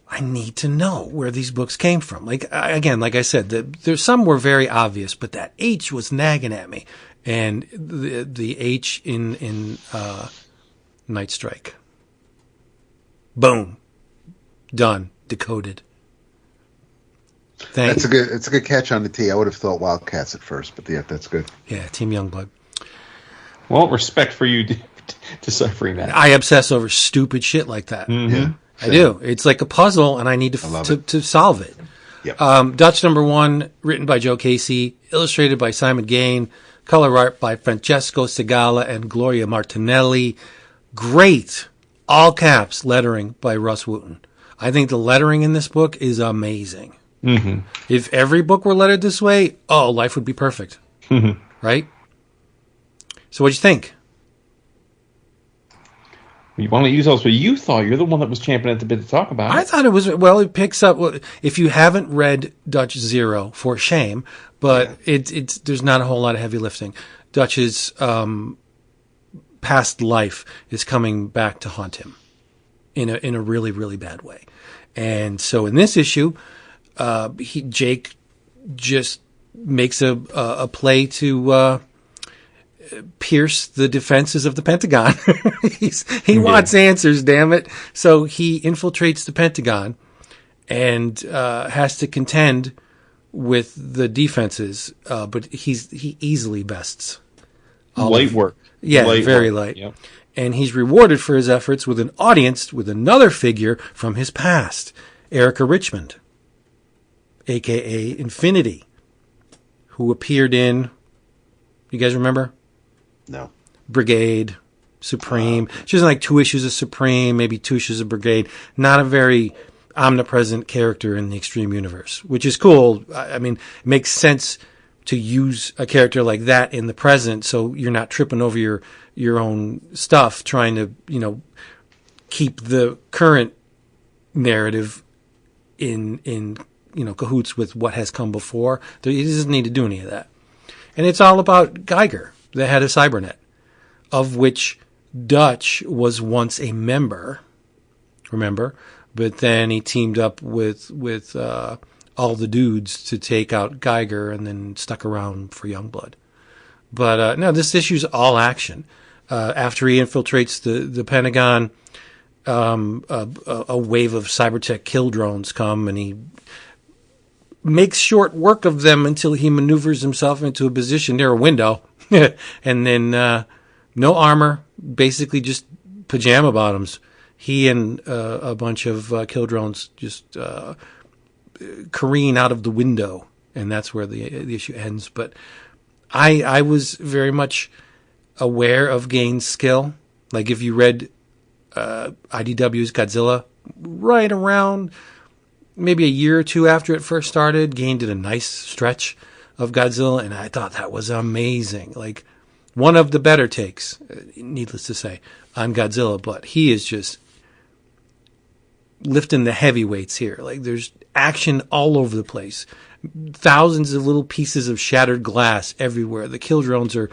I need to know where these books came from. Like, again, like I said, there's some were very obvious, but that H was nagging at me. And the H in Night Strike. Boom. Done. Decoded. It's a good catch on the T. I would have thought Wildcats at first, but yeah, that's good. Yeah, Team Youngblood. Well, respect for you deciphering that. I obsess over stupid shit like that. Mm-hmm. Yeah. I do. It's like a puzzle, and I need to solve it. Yep. Dutch #1, written by Joe Casey, illustrated by Simon Gain, color art by Francesco Segala and Gloria Martinelli. Great, all caps lettering by Russ Wooten. I think the lettering in this book is amazing. Mm-hmm. If every book were lettered this way, life would be perfect. Mm-hmm. Right? So what'd you think? You want to use those, but you thought you're the one that was championing at the bit to talk about it. I thought it was, it picks up, if you haven't read Dutch Zero, for shame, but it's there's not a whole lot of heavy lifting. Dutch's past life is coming back to haunt him in a really, really bad way. And so in this issue, Jake just makes a play to pierce the defenses of the Pentagon. He wants answers, damn it. So he infiltrates the Pentagon and has to contend with the defenses, but he easily bests. Light work. Yeah, very light. Yep. And he's rewarded for his efforts with an audience with another figure from his past, Erica Richmond, a.k.a. Infinity, who appeared in, you guys remember? No. Brigade, Supreme. She was in like 2 issues of Supreme, maybe 2 issues of Brigade. Not a very omnipresent character in the Extreme Universe, which is cool. I mean, it makes sense to use a character like that in the present, so you're not tripping over your own stuff, trying to, keep the current narrative in cahoots with what has come before. He doesn't need to do any of that. And it's all about Geiger, the head of Cybernet, of which Dutch was once a member, remember? But then he teamed up with all the dudes to take out Geiger and then stuck around for Youngblood. But no, this issue's all action. After he infiltrates the Pentagon, a wave of cybertech kill drones come, and he makes short work of them until he maneuvers himself into a position near a window. And then no armor, basically just pajama bottoms. He and a bunch of kill drones just careen out of the window, and that's where the issue ends. But I was very much aware of Gain's skill. Like if you read IDW's Godzilla right around maybe a year or two after it first started, Gain did a nice stretch of Godzilla, and I thought that was amazing. Like one of the better takes, needless to say, on Godzilla, but he is just lifting the heavyweights here. Like there's action all over the place. Thousands of little pieces of shattered glass everywhere. The kill drones are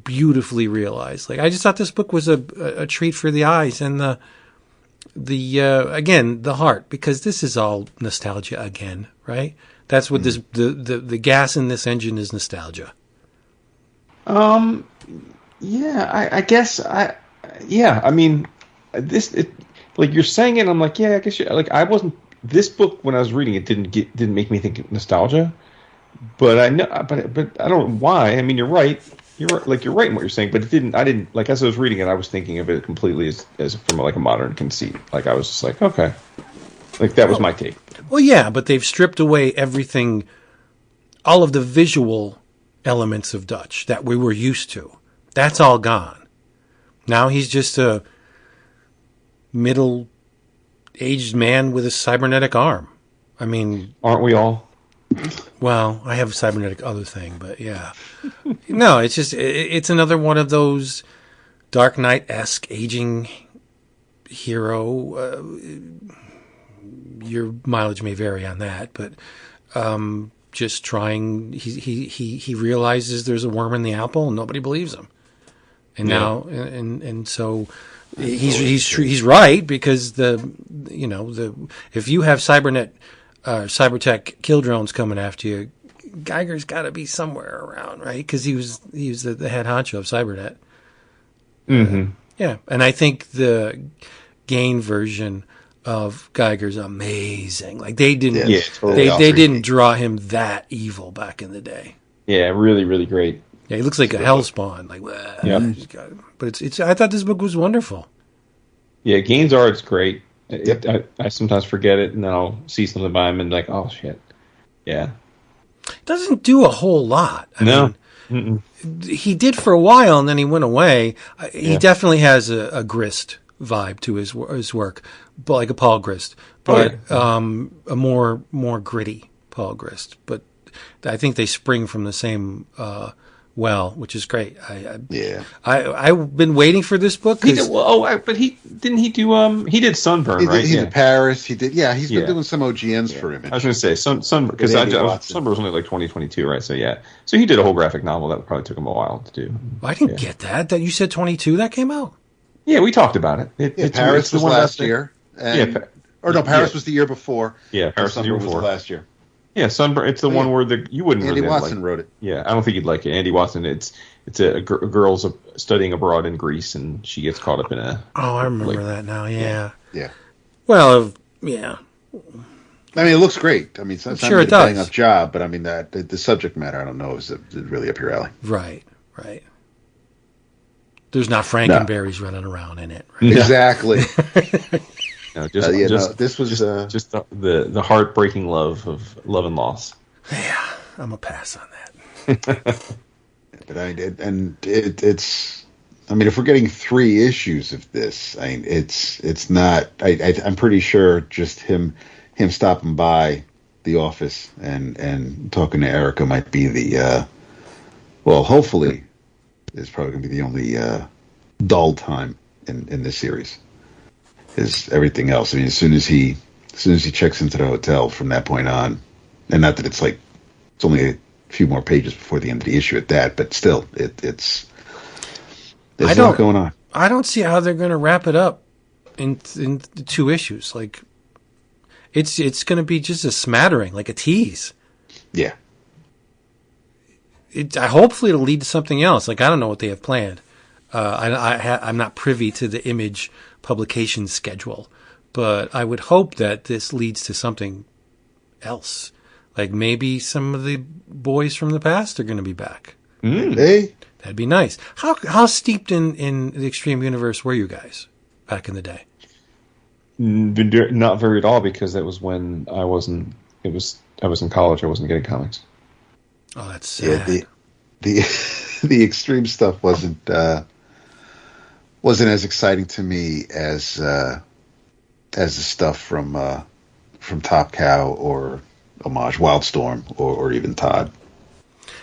beautifully realized. Like I just thought this book was a treat for the eyes and the again, the heart, because this is all nostalgia again, right? That's what this the gas in this engine is, nostalgia. Yeah, I guess yeah, I mean like you're saying it, I'm like, yeah, I guess like I wasn't. This book, when I was reading it, didn't make me think nostalgia, but I know, but I don't know why. I mean, you're right. You're right in what you're saying, but it didn't. I didn't like as I was reading it. I was thinking of it completely as from like a modern conceit. Like I was just like, okay, like that was my take. Well, yeah, but they've stripped away everything, all of the visual elements of Dutch that we were used to. That's all gone. Now he's just a middle-aged man with a cybernetic arm. I mean, aren't we all? Well, I have a cybernetic other thing, but yeah. No, it's just it's another one of those Dark Knight-esque aging hero. Your mileage may vary on that, but just trying. He realizes there's a worm in the apple, and nobody believes him. And now, and so he's right, because if you have cybertech kill drones coming after you, Geiger's got to be somewhere around, right? Because he was the head honcho of Cybernet. Mm-hmm. Yeah, and I think the Gain version of Geiger's amazing. Like they didn't, they didn't draw him that evil back in the day. Yeah, really, really great. Yeah, he looks like a hellspawn. Like, but it's. I thought this book was wonderful. Yeah, Gain's art's great. I sometimes forget it, and then I'll see something by him and like, oh shit, yeah. Doesn't do a whole lot. I mean, he did for a while, and then he went away. He definitely has a Grist vibe to his work, but like a Paul Grist, but a more gritty Paul Grist. But I think they spring from the same which is great. I've been waiting for this book. He did Sunburn, right? He did Paris. He did. Yeah, he's been doing some OGNs for him. I was going to say Sunburn, because Sunburn was only like 2022, right? So yeah, so he did a whole graphic novel that probably took him a while to do. I didn't get that. That you said 22 that came out. Yeah, we talked about it. Paris was last year. Paris was the year before. Yeah, Paris was the year before. Last year. Yeah, Sunburn. It's the one where you wouldn't. Andy Watson wrote it. Yeah, I don't think you'd like it. Andy Watson. It's a girl's studying abroad in Greece, and she gets caught up in a. Oh, I remember that now. Yeah. Yeah. Well, yeah. I mean, it looks great. I mean, it's sure it does. A bang-up job, but I mean that the subject matter, I don't know, is really up your alley. Right. There's not Frankenberries running around in it. Right? Exactly. This was just the heartbreaking love and loss. Yeah, I'm a pass on that. But it's. I mean, if we're getting 3 issues of this, I mean, it's not. I'm pretty sure just him stopping by the office and talking to Erica might be the. Hopefully, it's probably going to be the only dull time in this series. Is everything else? I mean, as soon as he checks into the hotel from that point on, and not that it's only a few more pages before the end of the issue at that, but still, there's a lot going on. I don't see how they're going to wrap it up in 2 issues. Like, it's going to be just a smattering, like a tease. Yeah. Hopefully it'll lead to something else. Like, I don't know what they have planned. I'm not privy to the Image publication schedule, but I would hope that this leads to something else. Like maybe some of the boys from the past are going to be back. Hey, that'd be nice. How steeped in the Extreme Universe were you guys? back in the day? Not very at all, because that was when I wasn't. I was in college. I wasn't getting comics. Oh, that's sad. Yeah, the the extreme stuff wasn't as exciting to me as the stuff from Top Cow or Homage Wildstorm or even Todd.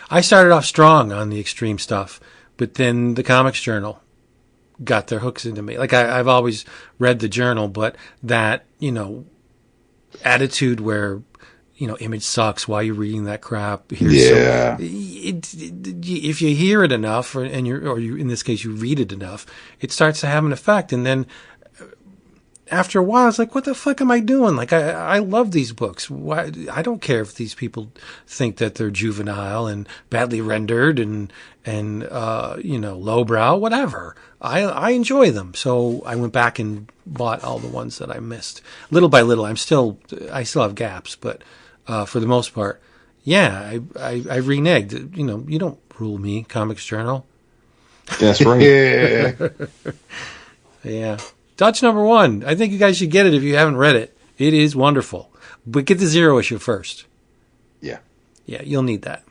I started off strong on the extreme stuff, but then the Comics Journal got their hooks into me. Like I've always read the Journal, but that, attitude where, Image sucks. Why are you reading that crap? If you hear it enough, or in this case you read it enough, it starts to have an effect. And then after a while, it's like, what the fuck am I doing? Like, I love these books. Why? I don't care if these people think that they're juvenile and badly rendered and lowbrow, whatever. I enjoy them. So I went back and bought all the ones that I missed. Little by little, I still have gaps, but for the most part, yeah, I reneged. You don't rule me, Comics Journal. That's right. Yeah. Dutch number 1. I think you guys should get it if you haven't read it. It is wonderful. But get the 0 issue first. Yeah. Yeah, you'll need that.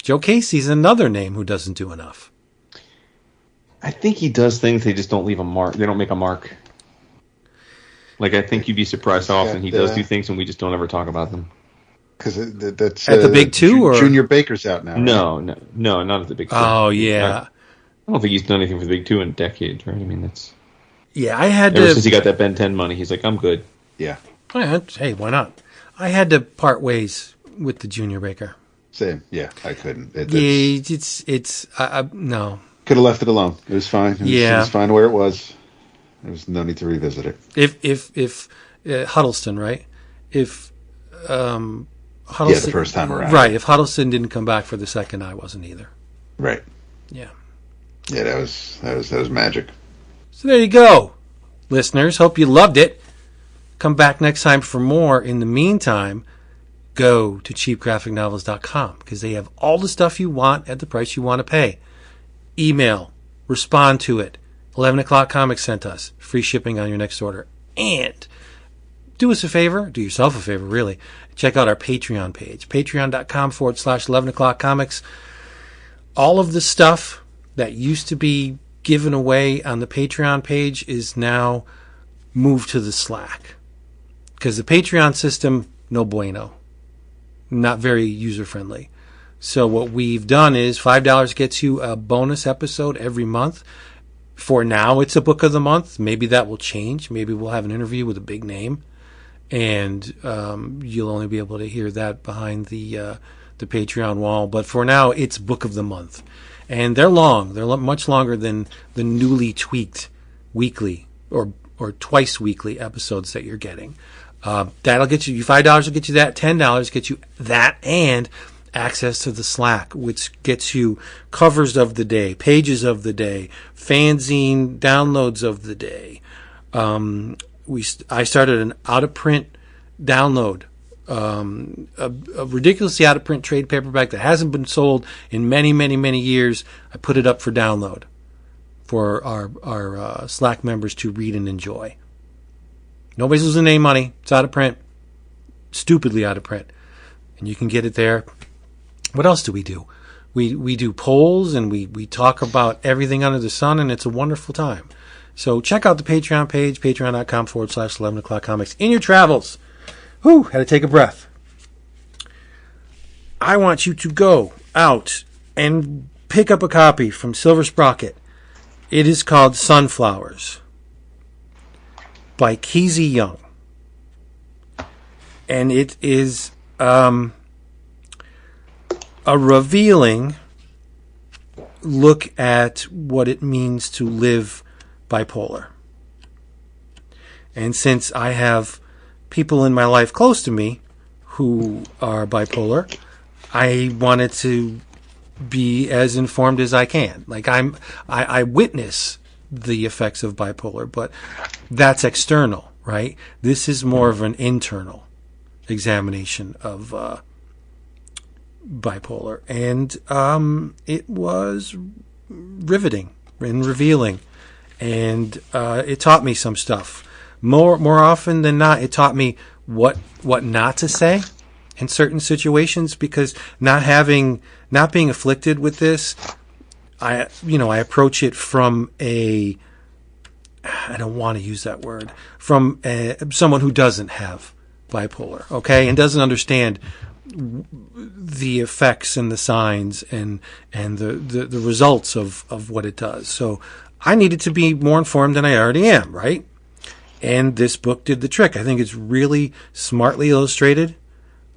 Joe Casey's another name who doesn't do enough. I think he does things, they just don't leave a mark. They don't make a mark. Like, I think you'd be surprised how often he does do things and we just don't ever talk about them. Because that's... At the Big Two, or...? Junior Baker's out now, right? No, not at the Big Two. Oh, yeah. I don't think he's done anything for the Big Two in decades, right? I mean, that's... Yeah, I had Ever since he got that Ben 10 money, he's like, I'm good. Yeah. Hey, why not? I had to part ways with the Junior Baker. Same. Yeah, I couldn't. No. Could have left it alone. It was fine. It was fine where it was. There was no need to revisit it. If Huddleston, right? If Huddleston, the first time around. Right. If Huddleston didn't come back for the second, I wasn't either. Right. Yeah. Yeah, that was magic. So there you go, listeners. Hope you loved it. Come back next time for more. In the meantime, go to cheapgraphicnovels.com because they have all the stuff you want at the price you want to pay. Email, respond to it. 11 o'clock comics sent us. Free shipping on your next order. And do us a favor, do yourself a favor, really. Check out our Patreon page, patreon.com/11 o'clock comics. All of the stuff that used to be given away on the Patreon page is now moved to the Slack. Because the Patreon system, no bueno. Not very user-friendly. So what we've done is $5 gets you a bonus episode every month. For now, it's a book of the month. Maybe that will change. Maybe we'll have an interview with a big name. And you'll only be able to hear that behind the Patreon wall. But for now, it's book of the month. And they're long. They're much longer than the newly tweaked weekly or twice weekly episodes that you're getting. That'll get you $5 will get you that. $10 get you that and access to the Slack, which gets you covers of the day, pages of the day, fanzine downloads of the day. I started an out of print download. A ridiculously out of print trade paperback that hasn't been sold in many, many, many years. I put it up for download for our Slack members to read and enjoy. Nobody's losing any money. It's out of print. Stupidly out of print. And you can get it there. What else do? We do polls and we talk about everything under the sun, and it's a wonderful time. So check out the Patreon page, patreon.com/11 o'clock comics in your travels. Whew, had to take a breath. I want you to go out and pick up a copy from Silver Sprocket. It is called Sunflowers by Keezy Young. And it is a revealing look at what it means to live bipolar. And since I have people in my life close to me who are bipolar, I wanted to be as informed as I can. Like I witness the effects of bipolar, but that's external, right? This is more of an internal examination of bipolar, and it was riveting and revealing. and it taught me some stuff. More often than not, it taught me what not to say in certain situations, because not being afflicted with this, I approach it from I don't want to use that word, from someone who doesn't have bipolar, okay, and doesn't understand the effects and the signs and the results of what it does. So I needed to be more informed than I already am, right? And this book did the trick. I think it's really smartly illustrated.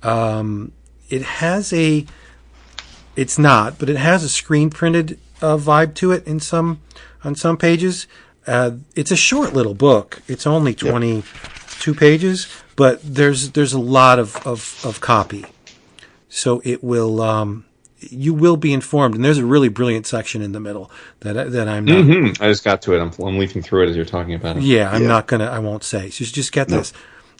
It has it's not, but it has a screen printed vibe to it on some pages. It's a short little book. It's only 22 pages, but there's a lot of copy. So it will, you will be informed. And there's a really brilliant section in the middle that I'm not. Mm-hmm. I just got to it. I'm leafing through it as you're talking about it. Yeah, I won't say. Just get this.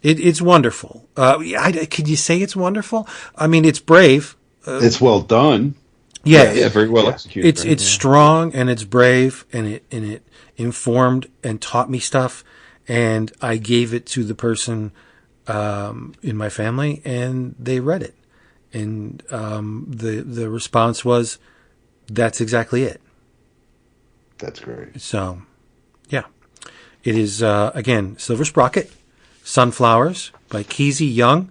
It's wonderful. Could you say it's wonderful? I mean, it's brave. It's well done. Yeah, very well executed. It's strong and it's brave, and it informed and taught me stuff. And I gave it to the person in my family, and they read it. And the response was, "That's exactly it." That's great. So, yeah, it is again Silver Sprocket, Sunflowers by Keezy Young.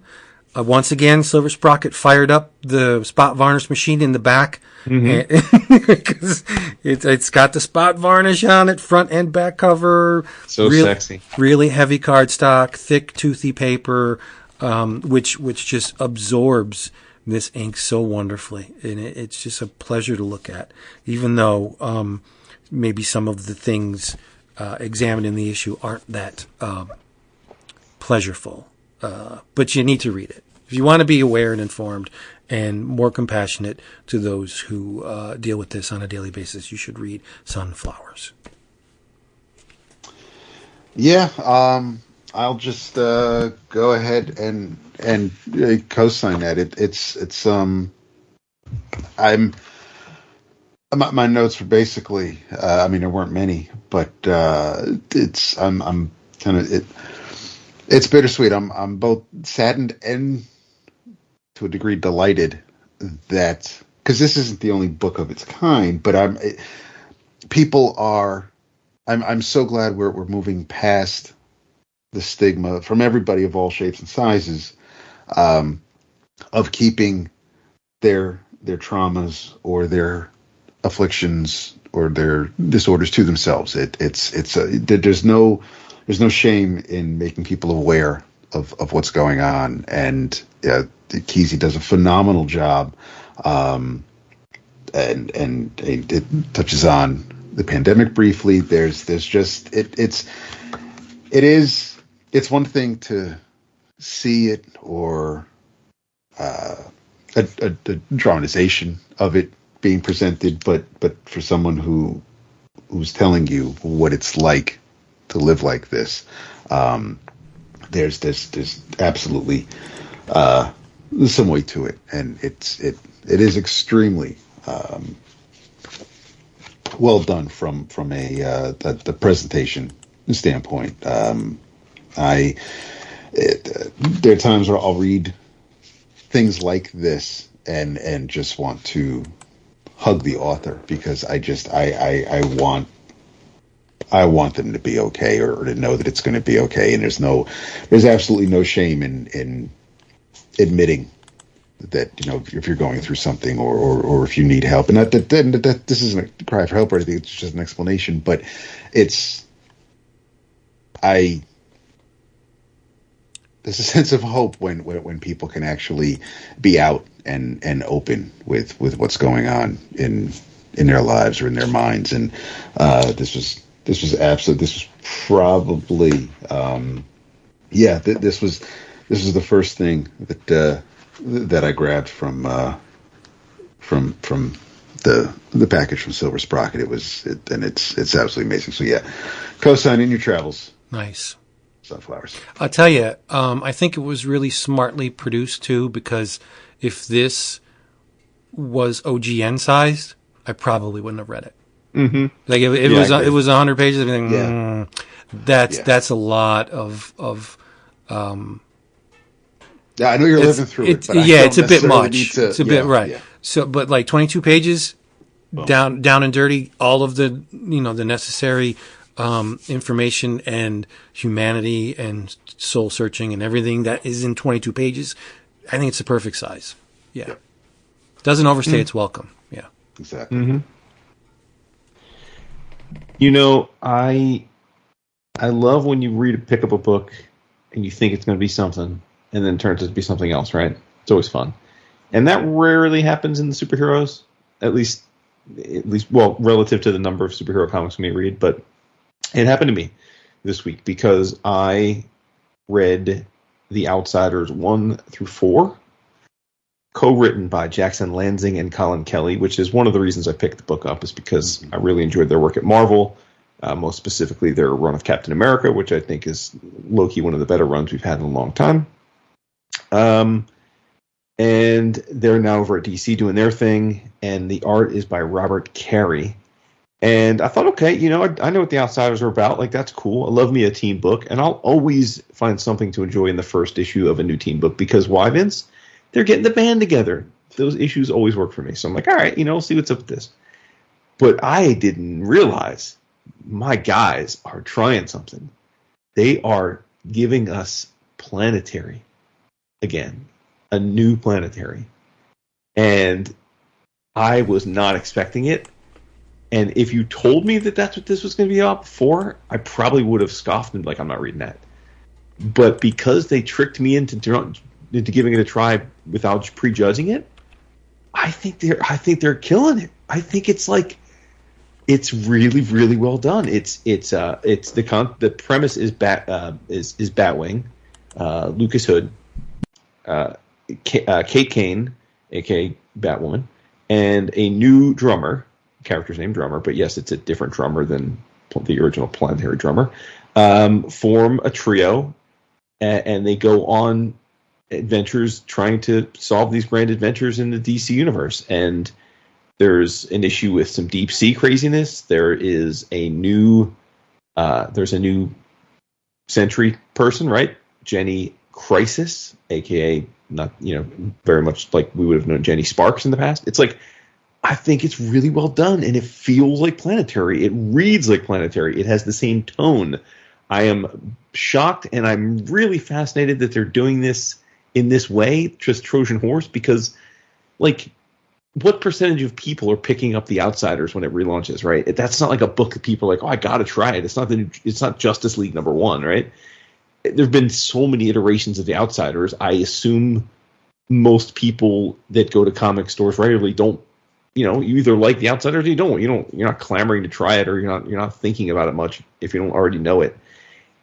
Once again, Silver Sprocket fired up the spot varnish machine in the back, because it's got the spot varnish on it, front and back cover. So sexy. Really heavy cardstock, thick, toothy paper, which just absorbs this ink so wonderfully, and it's just a pleasure to look at. Even though maybe some of the things examined in the issue aren't that pleasureful. But you need to read it. If you want to be aware and informed and more compassionate to those who deal with this on a daily basis, you should read Sunflowers. Yeah, I'll just go ahead and co-sign that. It's my notes were basically, I mean, there weren't many, but I'm kind of It's bittersweet. I'm both saddened and, to a degree, delighted that, because this isn't the only book of its kind, but I'm so glad we're moving past the stigma from everybody of all shapes and sizes, of keeping their traumas or their afflictions or their disorders to themselves. There's no shame in making people aware of what's going on, and Keezy does a phenomenal job, and it touches on the pandemic briefly. There's just it's one thing to see it, or a dramatization of it being presented, but for someone who's telling you what it's like to live like this, there's absolutely some weight to it, and it is extremely well done from the presentation standpoint. There are times where I'll read things like this and just want to hug the author, because I want them to be okay, or to know that it's going to be okay. And there's absolutely no shame in admitting that, if you're going through something, or if you need help. And that this isn't a cry for help or anything. It's just an explanation, but there's a sense of hope when people can actually be out and open with what's going on in their lives or in their minds. And this was probably this was the first thing that I grabbed from the package from Silver Sprocket. It's absolutely amazing. So yeah, co-sign in your travels. Nice. Sunflowers. I'll tell you, I think it was really smartly produced too, because if this was OGN sized, I probably wouldn't have read it. Mm-hmm. Like if it was 100 pages, everything. That's a lot of. Yeah, I know you're living through it, but it's a bit much. It's a bit right. Yeah. So, but like 22 pages, down and dirty, all of the the necessary information and humanity and soul searching and everything that is in 22 pages. I think it's the perfect size. Yeah. Doesn't overstay its welcome. Yeah. Exactly. Mm-hmm. I love when you pick up a book and you think it's going to be something and then it turns out to be something else, right? It's always fun. And that rarely happens in the superheroes, at least, well, relative to the number of superhero comics we may read, but it happened to me this week because I read The Outsiders 1 through 4, co-written by Jackson Lanzing and Colin Kelly, which is one of the reasons I picked the book up, is because I really enjoyed their work at Marvel, most specifically their run of Captain America, which I think is low-key one of the better runs we've had in a long time. And they're now over at DC doing their thing, and the art is by Robert Carey. And I thought, okay, I know what The Outsiders are about. Like, that's cool. I love me a team book, and I'll always find something to enjoy in the first issue of a new team book, because why, Vince? They're getting the band together. Those issues always work for me. So I'm like, all right, we'll see what's up with this. But I didn't realize my guys are trying something. They are giving us Planetary again, a new Planetary. And I was not expecting it. And if you told me that that's what this was going to be about before, I probably would have scoffed and been like, I'm not reading that. But because they tricked me into giving it a try without prejudging it, I think they're killing it. I think it's really, really well done. It's the premise is Batwing, Lucas Hood, Kate Kane, aka Batwoman, and a new drummer. Character's named Drummer, but yes, it's a different drummer than the original Planetary drummer. Form a trio, and they go on adventures trying to solve these grand adventures in the DC universe. And there's an issue with some deep sea craziness. There's a new Sentry person, right? Jenny Crisis, aka not very much like we would have known Jenny Sparks in the past. It's like, I think it's really well done, and it feels like Planetary. It reads like Planetary. It has the same tone. I am shocked, and I'm really fascinated that they're doing this in this way, just Trojan Horse, because, like, what percentage of people are picking up The Outsiders when it relaunches, right? That's not like a book that people are like, oh, I got to try it. It's not Justice League #1, right? There have been so many iterations of The Outsiders. I assume most people that go to comic stores regularly don't. You either like The Outsiders or you don't. You're not clamoring to try it, or you're not thinking about it much if you don't already know it.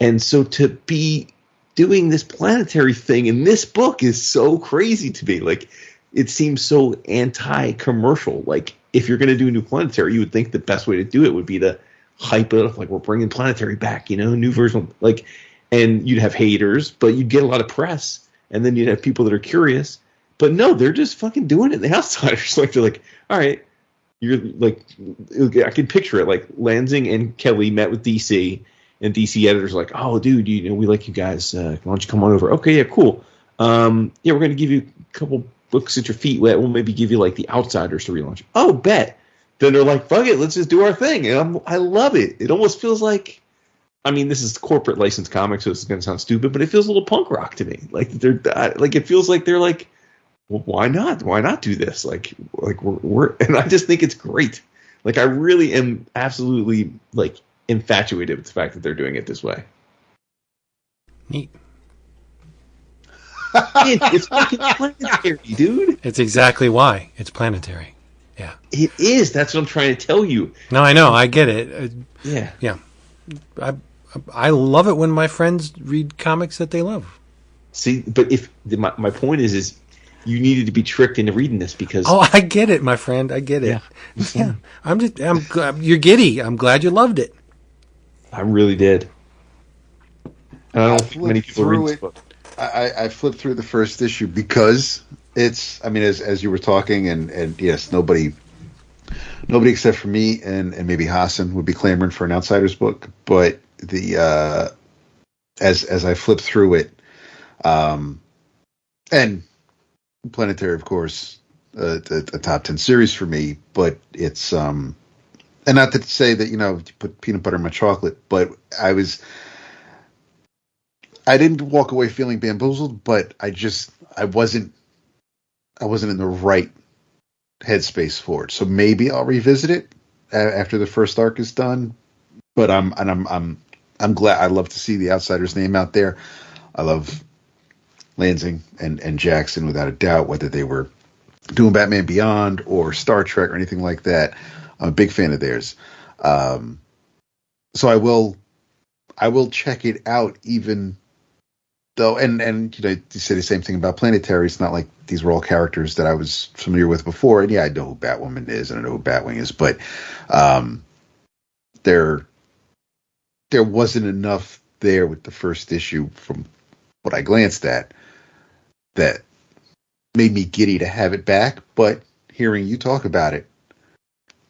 And so to be doing this Planetary thing in this book is so crazy to me. Like, it seems so anti-commercial. Like, if you're going to do a new Planetary, you would think the best way to do it would be to hype it up, like, we're bringing Planetary back, new version. Like, and you'd have haters, but you'd get a lot of press, and then you'd have people that are curious. But no, they're just fucking doing it. The Outsiders, like, they're like, all right, you're like, I can picture it. Like, Lansing and Kelly met with DC, and DC editors are like, oh, dude, we like you guys. Why don't you come on over? Okay, yeah, cool. We're going to give you a couple books at your feet. We'll maybe give you like The Outsiders to relaunch. Oh, bet. Then they're like, fuck it, let's just do our thing. And I love it. It almost feels like, I mean, this is corporate licensed comics, so it's going to sound stupid, but it feels a little punk rock to me. Like, it feels like they're like, well, why not? Why not do this? Like we're, and I just think it's great. Like, I really am absolutely like infatuated with the fact that they're doing it this way. Neat. It's fucking Planetary, dude. It's exactly why it's Planetary. Yeah, it is. That's what I'm trying to tell you. No, I know. I get it. Yeah. I love it when my friends read comics that they love. See, but if my point is you needed to be tricked into reading this because... Oh, I get it, my friend. I get it. Yeah. You're giddy. I'm glad you loved it. I really did. And I don't think many people read this book. I flipped through the first issue because it's, I mean, as you were talking, and yes, nobody nobody except for me and maybe Hassan would be clamoring for an Outsiders book. But the as I flip through it, and Planetary, of course, a top 10 series for me. But it's and not to say that you put peanut butter in my chocolate, but I didn't walk away feeling bamboozled, but I wasn't in the right headspace for it. So maybe I'll revisit it after the first arc is done. But I'm glad. I love to see the Outsiders name out there. I love Lansing and Jackson without a doubt, whether they were doing Batman Beyond or Star Trek or anything like that. I'm a big fan of theirs. So I will check it out, even though, and you say the same thing about Planetary. It's not like these were all characters that I was familiar with before. And yeah, I know who Batwoman is and I know who Batwing is, but there wasn't enough there with the first issue from what I glanced at that made me giddy to have it back. But hearing you talk about it,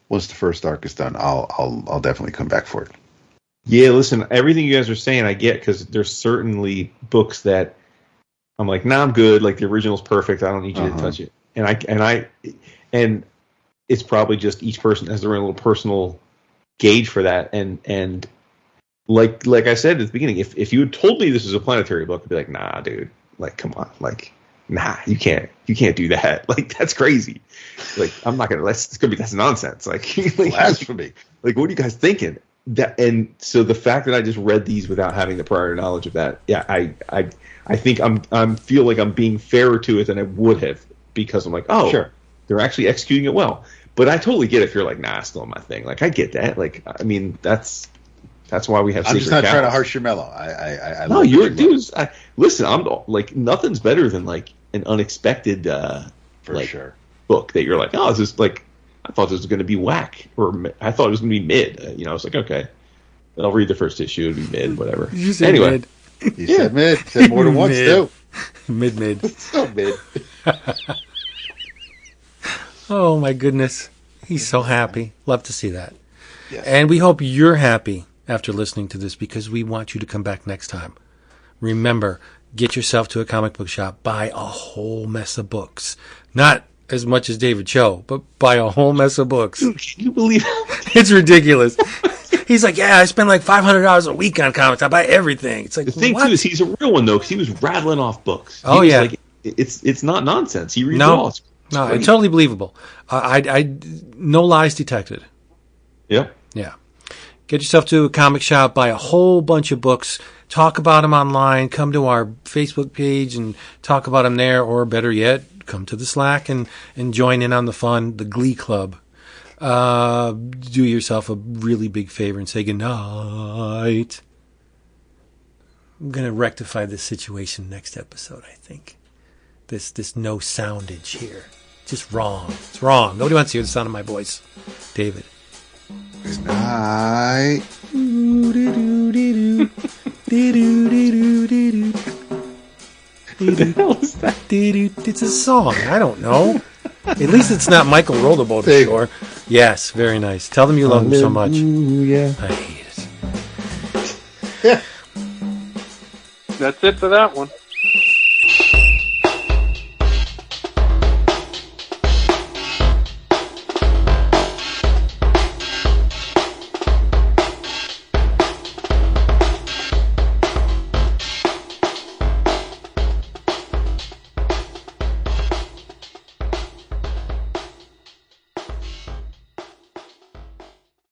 once the first arc is done, I'll definitely come back for it. Yeah, listen, everything you guys are saying, I get, because there's certainly books that I'm like, nah, I'm good. Like the original's perfect. I don't need you to touch it. And it's probably just each person has their own little personal gauge for that. And like I said at the beginning, if you had told me this was a Planetary book, I'd be like, nah, dude, like, come on, like, nah, you can't do that. Like, that's crazy. Like, I'm not gonna. That's nonsense. Like, Blasphemy. Like, what are you guys thinking? And so the fact that I just read these without having the prior knowledge of that, yeah, I think I'm feel like I'm being fairer to it than I would have, because I'm like, oh, sure, they're actually executing it well. But I totally get if you're like, nah, it's still my thing. Like, I get that. Like, I mean, that's why we have. I'm just not trying to harsh your mellow. I no, you're dudes. Listen, I'm like, nothing's better than like an unexpected for sure book that you're like, oh, this is like, I thought this was going to be whack, or I thought it was going to be mid. I was like, okay, I'll read the first issue. It'll be mid, whatever. You said anyway, mid. You said mid. Said more than once too. Mid. So mid. Oh my goodness, he's so happy. Love to see that. Yes. And we hope you're happy after listening to this, because we want you to come back next time. Remember, get yourself to a comic book shop, buy a whole mess of books. Not as much as David Cho, but buy a whole mess of books. Dude, can you believe it? It's ridiculous. He's like, yeah, I spend like $500 a week on comics. I buy everything. It's like, the thing what? too is he's a real one though, because he was rattling off books. Oh yeah, like, it's not nonsense. He reads no, all. no, it's totally believable. I no lies detected. Yep. Yeah. Get yourself to a comic shop, buy a whole bunch of books, talk about them online, come to our Facebook page and talk about them there, or better yet, come to the Slack and join in on the fun, the Glee Club. Do yourself a really big favor and say goodnight. I'm going to rectify this situation next episode, I think. This no soundage here. Just wrong. It's wrong. Nobody wants to hear the sound of my voice. David. Good night. What the hell is that? It's a song. I don't know. At least it's not Michael Rollerboat Ashore. Yes, very nice. Tell them you love them so much. Yeah. I hate it. That's it for that one.